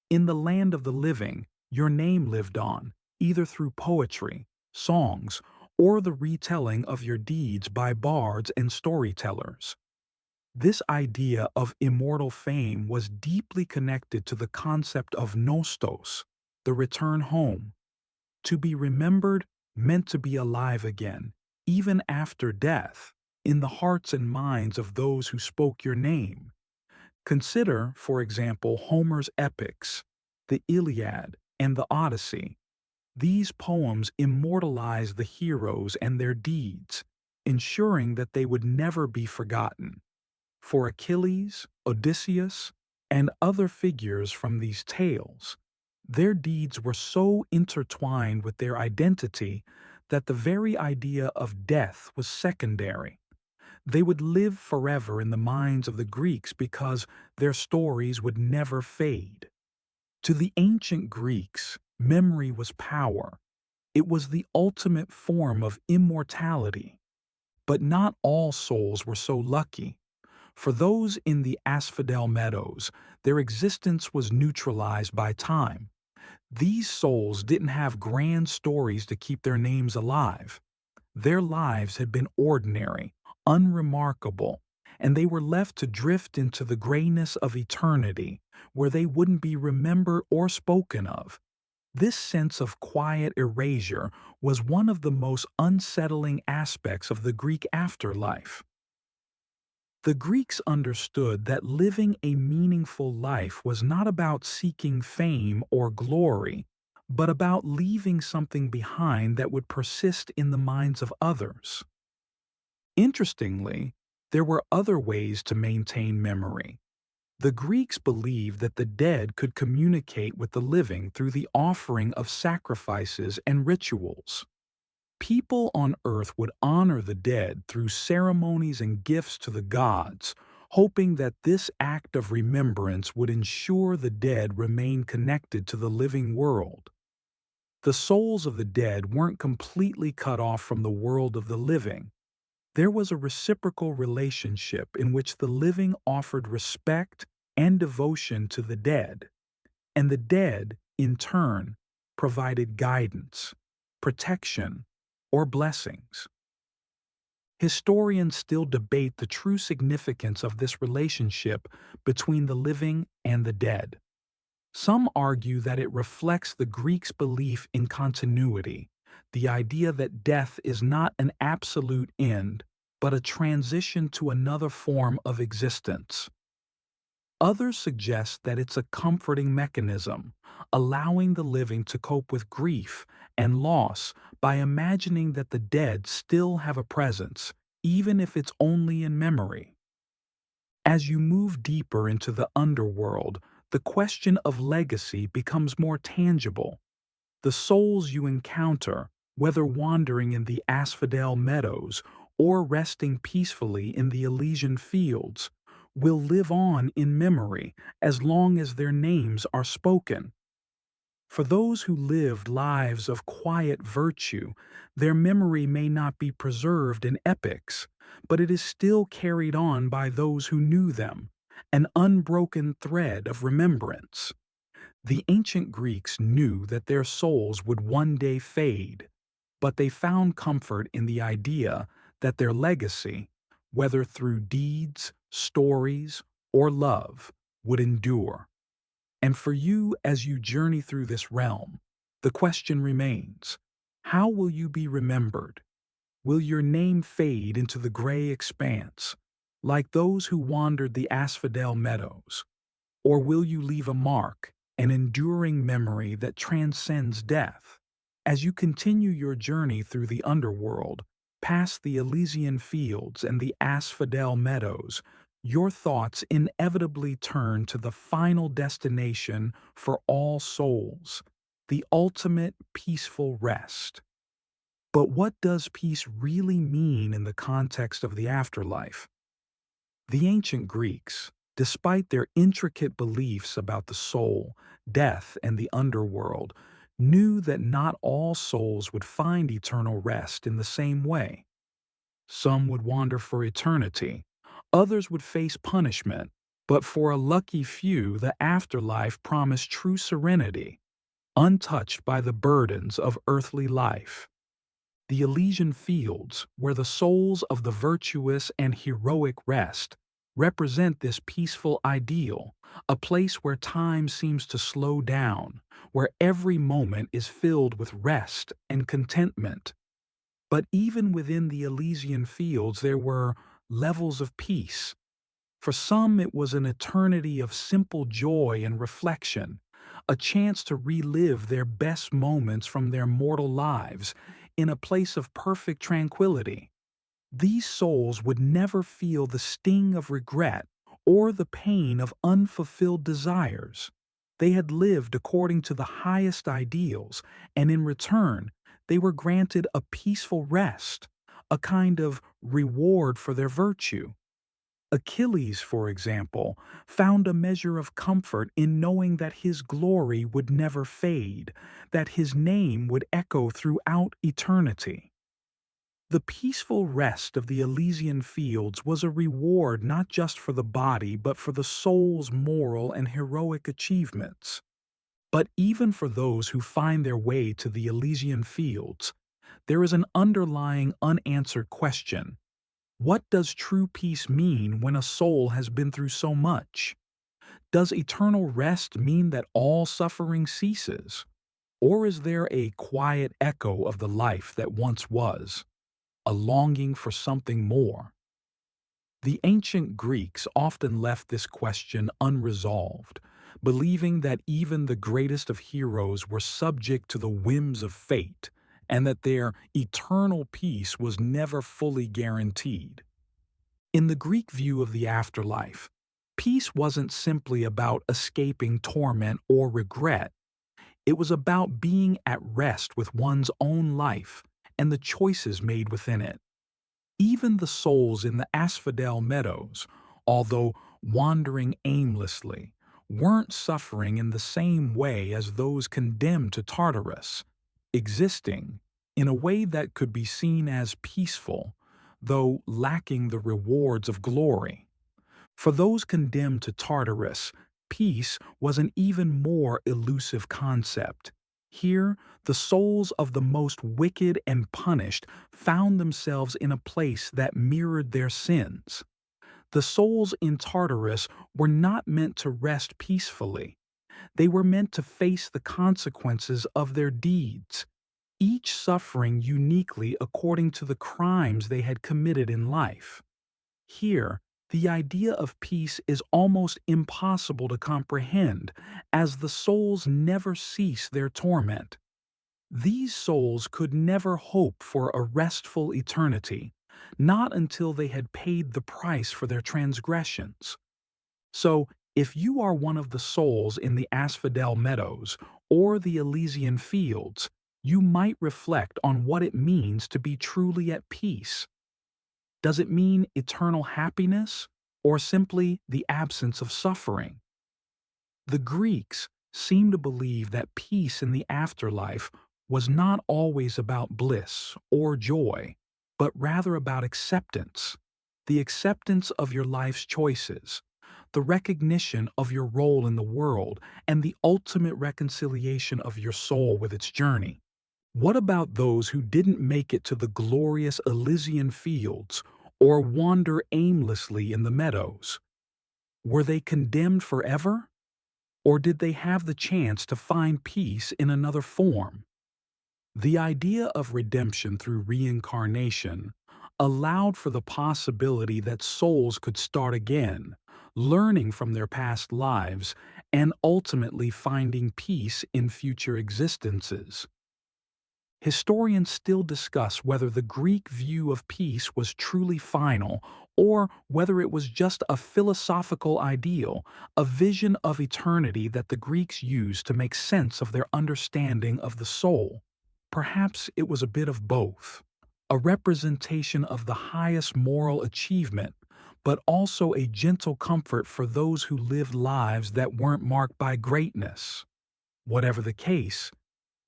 In the land of the living, your name lived on, either through poetry, songs, or the retelling of your deeds by bards and storytellers. This idea of immortal fame was deeply connected to the concept of nostos, the return home. To be remembered meant to be alive again, even after death, in the hearts and minds of those who spoke your name. Consider, for example, Homer's epics, the Iliad and the Odyssey. These poems immortalize the heroes and their deeds, ensuring that they would never be forgotten. For Achilles, Odysseus, and other figures from these tales, their deeds were so intertwined with their identity that the very idea of death was secondary. They would live forever in the minds of the Greeks because their stories would never fade. To the ancient Greeks, memory was power. It was the ultimate form of immortality. But not all souls were so lucky. For those in the asphodel meadows, their existence was neutralized by time. These souls didn't have grand stories to keep their names alive. Their lives had been ordinary, unremarkable, and they were left to drift into the grayness of eternity, where they wouldn't be remembered or spoken of. This sense of quiet erasure was one of the most unsettling aspects of the Greek afterlife. The Greeks understood that living a meaningful life was not about seeking fame or glory, but about leaving something behind that would persist in the minds of others. Interestingly, there were other ways to maintain memory. The Greeks believed that the dead could communicate with the living through the offering of sacrifices and rituals. People on earth would honor the dead through ceremonies and gifts to the gods, hoping that this act of remembrance would ensure the dead remain connected to the living world. The souls of the dead weren't completely cut off from the world of the living. There was a reciprocal relationship in which the living offered respect and devotion to the dead, and the dead, in turn, provided guidance, protection, or blessings. Historians still debate the true significance of this relationship between the living and the dead. Some argue that it reflects the Greeks' belief in continuity, the idea that death is not an absolute end, but a transition to another form of existence. Others suggest that it's a comforting mechanism, allowing the living to cope with grief and loss by imagining that the dead still have a presence, even if it's only in memory. As you move deeper into the underworld, the question of legacy becomes more tangible. The souls you encounter, whether wandering in the asphodel meadows or resting peacefully in the Elysian fields, will live on in memory as long as their names are spoken. For those who lived lives of quiet virtue, their memory may not be preserved in epics, but it is still carried on by those who knew them, an unbroken thread of remembrance. The ancient Greeks knew that their souls would one day fade, but they found comfort in the idea that their legacy, whether through deeds, stories, or love, would endure. And for you, as you journey through this realm, the question remains, how will you be remembered? Will your name fade into the gray expanse, like those who wandered the asphodel meadows? Or will you leave a mark, an enduring memory that transcends death? As you continue your journey through the underworld, past the Elysian fields and the asphodel meadows, your thoughts inevitably turn to the final destination for all souls, the ultimate peaceful rest. But what does peace really mean in the context of the afterlife? The ancient Greeks, despite their intricate beliefs about the soul, death, and the underworld, knew that not all souls would find eternal rest in the same way. Some would wander for eternity, others would face punishment, but for a lucky few, the afterlife promised true serenity, untouched by the burdens of earthly life. The Elysian fields, where the souls of the virtuous and heroic rest, represent this peaceful ideal, a place where time seems to slow down, where every moment is filled with rest and contentment. But even within the Elysian fields, there were levels of peace. For some, it was an eternity of simple joy and reflection, a chance to relive their best moments from their mortal lives in a place of perfect tranquility. These souls would never feel the sting of regret or the pain of unfulfilled desires. They had lived according to the highest ideals, and in return, they were granted a peaceful rest, a kind of reward for their virtue. Achilles, for example, found a measure of comfort in knowing that his glory would never fade, that his name would echo throughout eternity. The peaceful rest of the Elysian fields was a reward not just for the body but for the soul's moral and heroic achievements. But even for those who find their way to the Elysian fields, there is an underlying unanswered question. What does true peace mean when a soul has been through so much? Does eternal rest mean that all suffering ceases? Or is there a quiet echo of the life that once was, a longing for something more? The ancient Greeks often left this question unresolved, believing that even the greatest of heroes were subject to the whims of fate, and that their eternal peace was never fully guaranteed. In the Greek view of the afterlife, peace wasn't simply about escaping torment or regret. It was about being at rest with one's own life and the choices made within it. Even the souls in the asphodel meadows, although wandering aimlessly, weren't suffering in the same way as those condemned to Tartarus, existing in a way that could be seen as peaceful, though lacking the rewards of glory. For those condemned to Tartarus, peace was an even more elusive concept. Here, the souls of the most wicked and punished found themselves in a place that mirrored their sins. The souls in Tartarus were not meant to rest peacefully. They were meant to face the consequences of their deeds, each suffering uniquely according to the crimes they had committed in life. Here, the idea of peace is almost impossible to comprehend, as the souls never cease their torment. These souls could never hope for a restful eternity, not until they had paid the price for their transgressions. So, If you are one of the souls in the Asphodel Meadows or the Elysian Fields, you might reflect on what it means to be truly at peace. Does it mean eternal happiness or simply the absence of suffering? The Greeks seem to believe that peace in the afterlife was not always about bliss or joy, but rather about acceptance, the acceptance of your life's choices, the recognition of your role in the world, and the ultimate reconciliation of your soul with its journey. What about those who didn't make it to the glorious Elysian fields or wander aimlessly in the meadows? Were they condemned forever? Or did they have the chance to find peace in another form? The idea of redemption through reincarnation allowed for the possibility that souls could start again, learning from their past lives and ultimately finding peace in future existences. Historians still discuss whether the Greek view of peace was truly final or whether it was just a philosophical ideal, a vision of eternity that the Greeks used to make sense of their understanding of the soul. Perhaps it was a bit of both, a representation of the highest moral achievement, but also a gentle comfort for those who lived lives that weren't marked by greatness. Whatever the case,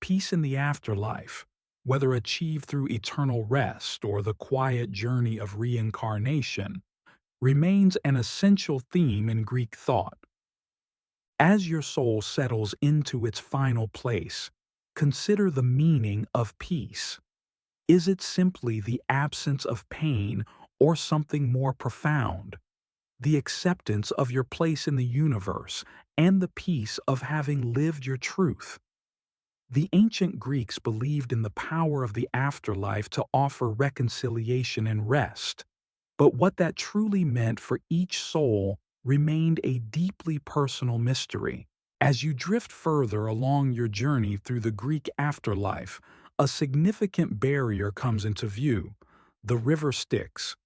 peace in the afterlife, whether achieved through eternal rest or the quiet journey of reincarnation, remains an essential theme in Greek thought. As your soul settles into its final place, consider the meaning of peace. Is it simply the absence of pain or something more profound? The acceptance of your place in the universe and the peace of having lived your truth. The ancient Greeks believed in the power of the afterlife to offer reconciliation and rest, but what that truly meant for each soul remained a deeply personal mystery. As you drift further along your journey through the Greek afterlife, a significant barrier comes into view: the river Styx.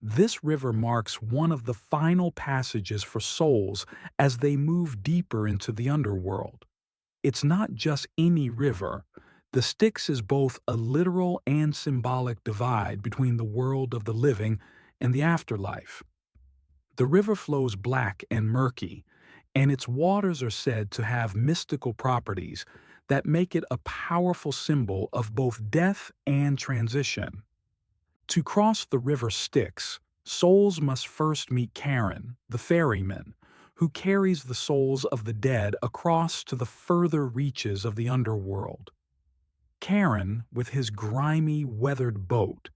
This river marks one of the final passages for souls as they move deeper into the underworld. It's not just any river. The Styx is both a literal and symbolic divide between the world of the living and the afterlife. The river flows black and murky, and its waters are said to have mystical properties that make it a powerful symbol of both death and transition. To cross the river Styx, souls must first meet Charon, the ferryman, who carries the souls of the dead across to the further reaches of the underworld. Charon, with his grimy, weathered boat,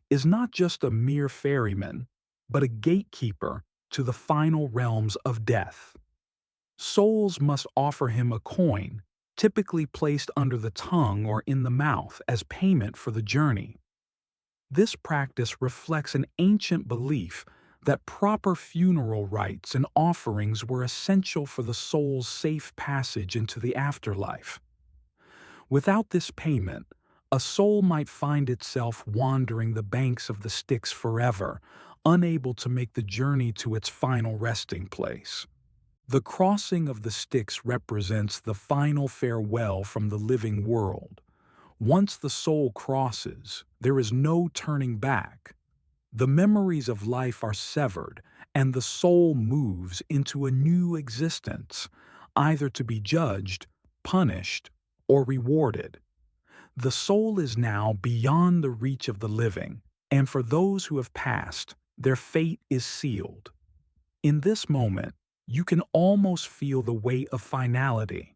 is not just a mere ferryman, but a gatekeeper to the final realms of death. Souls must offer him a coin, typically placed under the tongue or in the mouth as payment for the journey. This practice reflects an ancient belief that proper funeral rites and offerings were essential for the soul's safe passage into the afterlife. Without this payment, a soul might find itself wandering the banks of the Styx forever, unable to make the journey to its final resting place. The crossing of the Styx represents the final farewell from the living world. Once the soul crosses, there is no turning back. The memories of life are severed, and the soul moves into a new existence, either to be judged, punished, or rewarded. The soul is now beyond the reach of the living, and for those who have passed, their fate is sealed. In this moment, you can almost feel the weight of finality,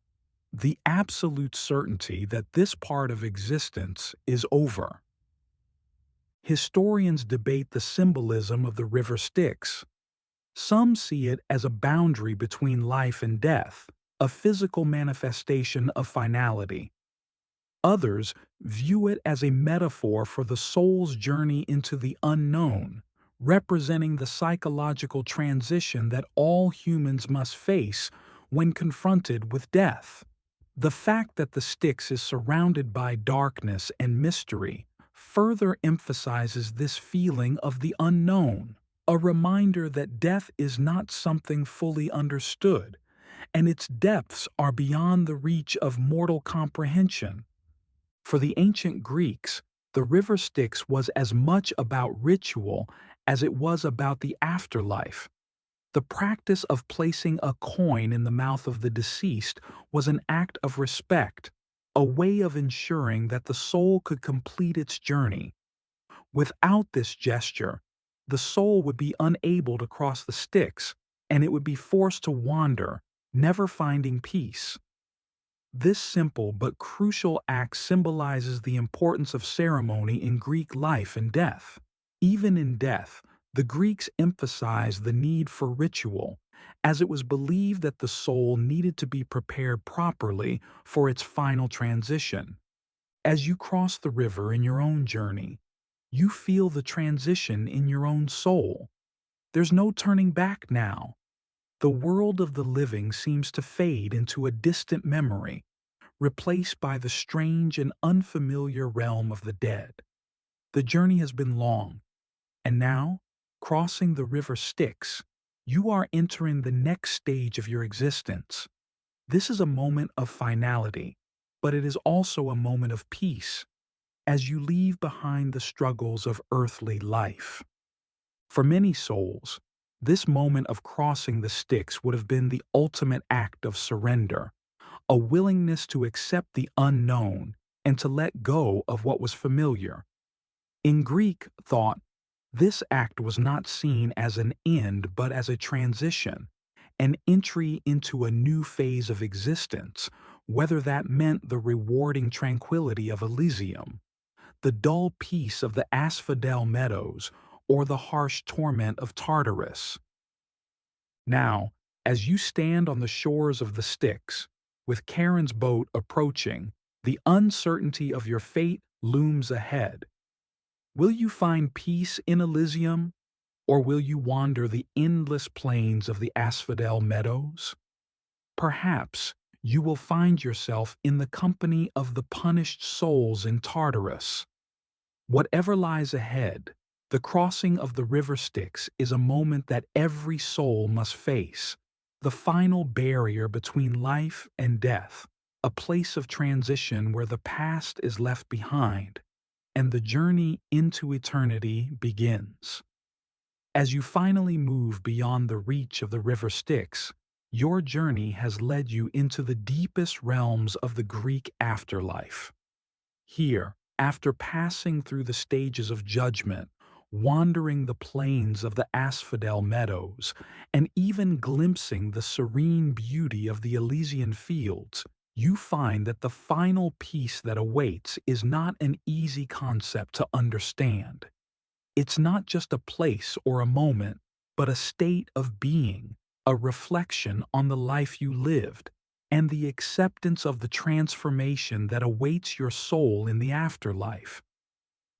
the absolute certainty that this part of existence is over. Historians debate the symbolism of the river Styx. Some see it as a boundary between life and death, a physical manifestation of finality. Others view it as a metaphor for the soul's journey into the unknown, representing the psychological transition that all humans must face when confronted with death. The fact that the Styx is surrounded by darkness and mystery further emphasizes this feeling of the unknown, a reminder that death is not something fully understood, and its depths are beyond the reach of mortal comprehension. For the ancient Greeks, the river Styx was as much about ritual as it was about the afterlife. The practice of placing a coin in the mouth of the deceased was an act of respect, a way of ensuring that the soul could complete its journey. Without this gesture, the soul would be unable to cross the Styx, and it would be forced to wander, never finding peace. This simple but crucial act symbolizes the importance of ceremony in Greek life and death. Even in death, the Greeks emphasized the need for ritual, as it was believed that the soul needed to be prepared properly for its final transition. As you cross the river in your own journey, you feel the transition in your own soul. There's no turning back now. The world of the living seems to fade into a distant memory, replaced by the strange and unfamiliar realm of the dead. The journey has been long, and now, crossing the river Styx, you are entering the next stage of your existence. This is a moment of finality, but it is also a moment of peace, as you leave behind the struggles of earthly life. For many souls, this moment of crossing the Styx would have been the ultimate act of surrender, a willingness to accept the unknown and to let go of what was familiar. In Greek thought, this act was not seen as an end but as a transition, an entry into a new phase of existence, whether that meant the rewarding tranquility of Elysium, the dull peace of the asphodel meadows, or the harsh torment of Tartarus. Now, as you stand on the shores of the Styx, with Charon's boat approaching, the uncertainty of your fate looms ahead. Will you find peace in Elysium, or will you wander the endless plains of the asphodel meadows? Perhaps you will find yourself in the company of the punished souls in Tartarus. Whatever lies ahead, the crossing of the river Styx is a moment that every soul must face, the final barrier between life and death, a place of transition where the past is left behind and the journey into eternity begins. As you finally move beyond the reach of the river Styx, your journey has led you into the deepest realms of the Greek afterlife. Here, after passing through the stages of judgment, wandering the plains of the asphodel meadows, and even glimpsing the serene beauty of the Elysian fields, you find that the final peace that awaits is not an easy concept to understand. It's not just a place or a moment, but a state of being, a reflection on the life you lived, and the acceptance of the transformation that awaits your soul in the afterlife.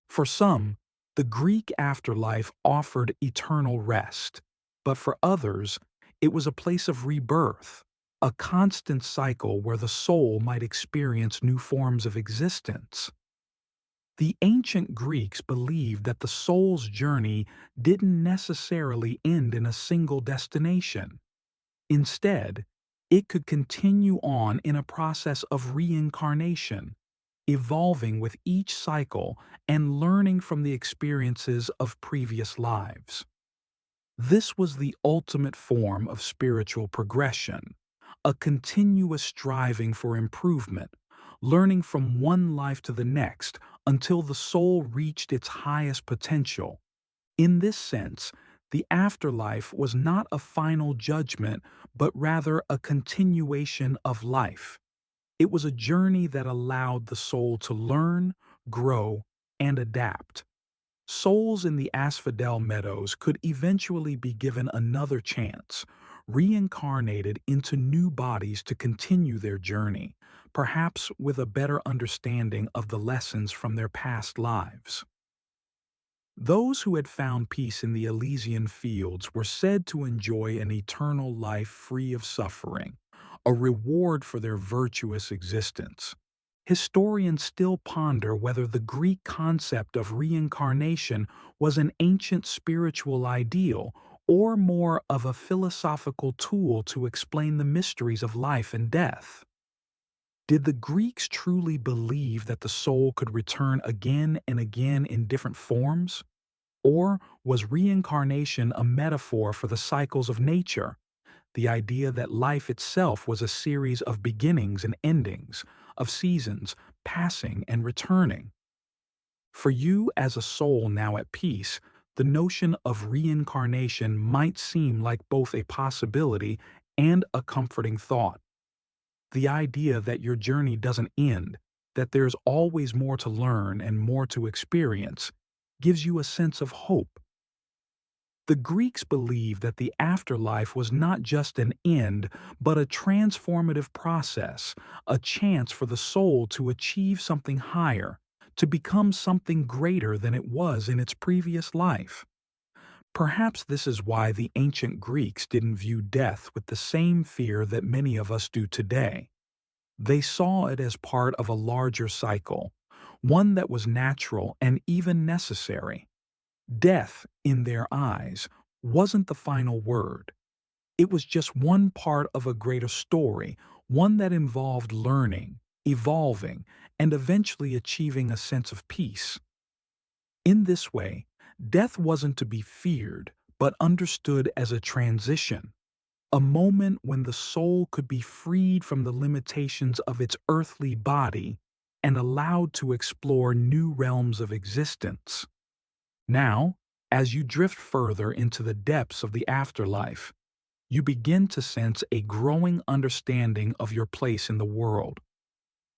For some, the Greek afterlife offered eternal rest, but for others, it was a place of rebirth, a constant cycle where the soul might experience new forms of existence. The ancient Greeks believed that the soul's journey didn't necessarily end in a single destination. Instead, it could continue on in a process of reincarnation, evolving with each cycle and learning from the experiences of previous lives. This was the ultimate form of spiritual progression, a continuous striving for improvement, learning from one life to the next until the soul reached its highest potential. In this sense, the afterlife was not a final judgment, but rather a continuation of life. It was a journey that allowed the soul to learn, grow, and adapt. Souls in the asphodel meadows could eventually be given another chance, reincarnated into new bodies to continue their journey, perhaps with a better understanding of the lessons from their past lives. Those who had found peace in the Elysian fields were said to enjoy an eternal life free of suffering, a reward for their virtuous existence. Historians still ponder whether the Greek concept of reincarnation was an ancient spiritual ideal or more of a philosophical tool to explain the mysteries of life and death. Did the Greeks truly believe that the soul could return again and again in different forms? Or was reincarnation a metaphor for the cycles of nature, the idea that life itself was a series of beginnings and endings, of seasons, passing and returning? For you as a soul now at peace, the notion of reincarnation might seem like both a possibility and a comforting thought. The idea that your journey doesn't end, that there's always more to learn and more to experience, gives you a sense of hope. The Greeks believed that the afterlife was not just an end, but a transformative process, a chance for the soul to achieve something higher, to become something greater than it was in its previous life. Perhaps this is why the ancient Greeks didn't view death with the same fear that many of us do today. They saw it as part of a larger cycle, one that was natural and even necessary. Death, in their eyes, wasn't the final word. It was just one part of a greater story, one that involved learning, evolving, and eventually achieving a sense of peace. In this way, death wasn't to be feared, but understood as a transition, a moment when the soul could be freed from the limitations of its earthly body and allowed to explore new realms of existence. Now, as you drift further into the depths of the afterlife, you begin to sense a growing understanding of your place in the world.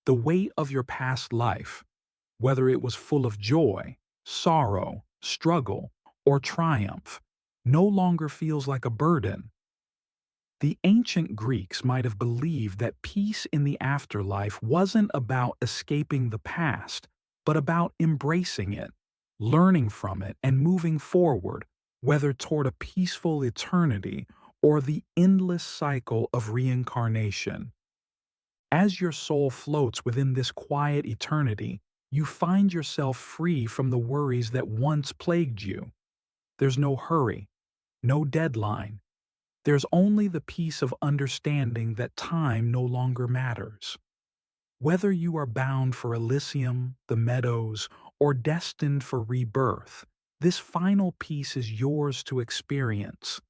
The weight of your past life, whether it was full of joy, sorrow, struggle, or triumph, no longer feels like a burden. The ancient Greeks might have believed that peace in the afterlife wasn't about escaping the past, but about embracing it, learning from it, and moving forward, whether toward a peaceful eternity or the endless cycle of reincarnation. As your soul floats within this quiet eternity, you find yourself free from the worries that once plagued you. There's no hurry, no deadline. There's only the peace of understanding that time no longer matters. Whether you are bound for Elysium, the meadows, or destined for rebirth, this final peace is yours to experience.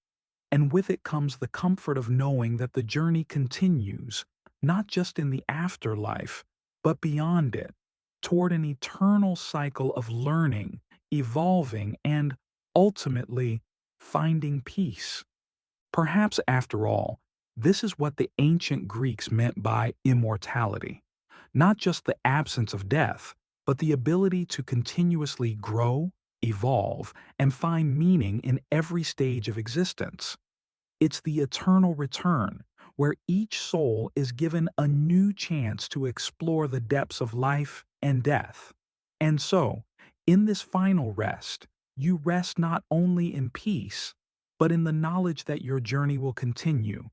And with it comes the comfort of knowing that the journey continues, not just in the afterlife, but beyond it, toward an eternal cycle of learning, evolving, and, ultimately, finding peace. Perhaps, after all, this is what the ancient Greeks meant by immortality. Not just the absence of death, but the ability to continuously grow, evolve, and find meaning in every stage of existence. It's the eternal return, where each soul is given a new chance to explore the depths of life and death. And so, in this final rest, you rest not only in peace, but in the knowledge that your journey will continue,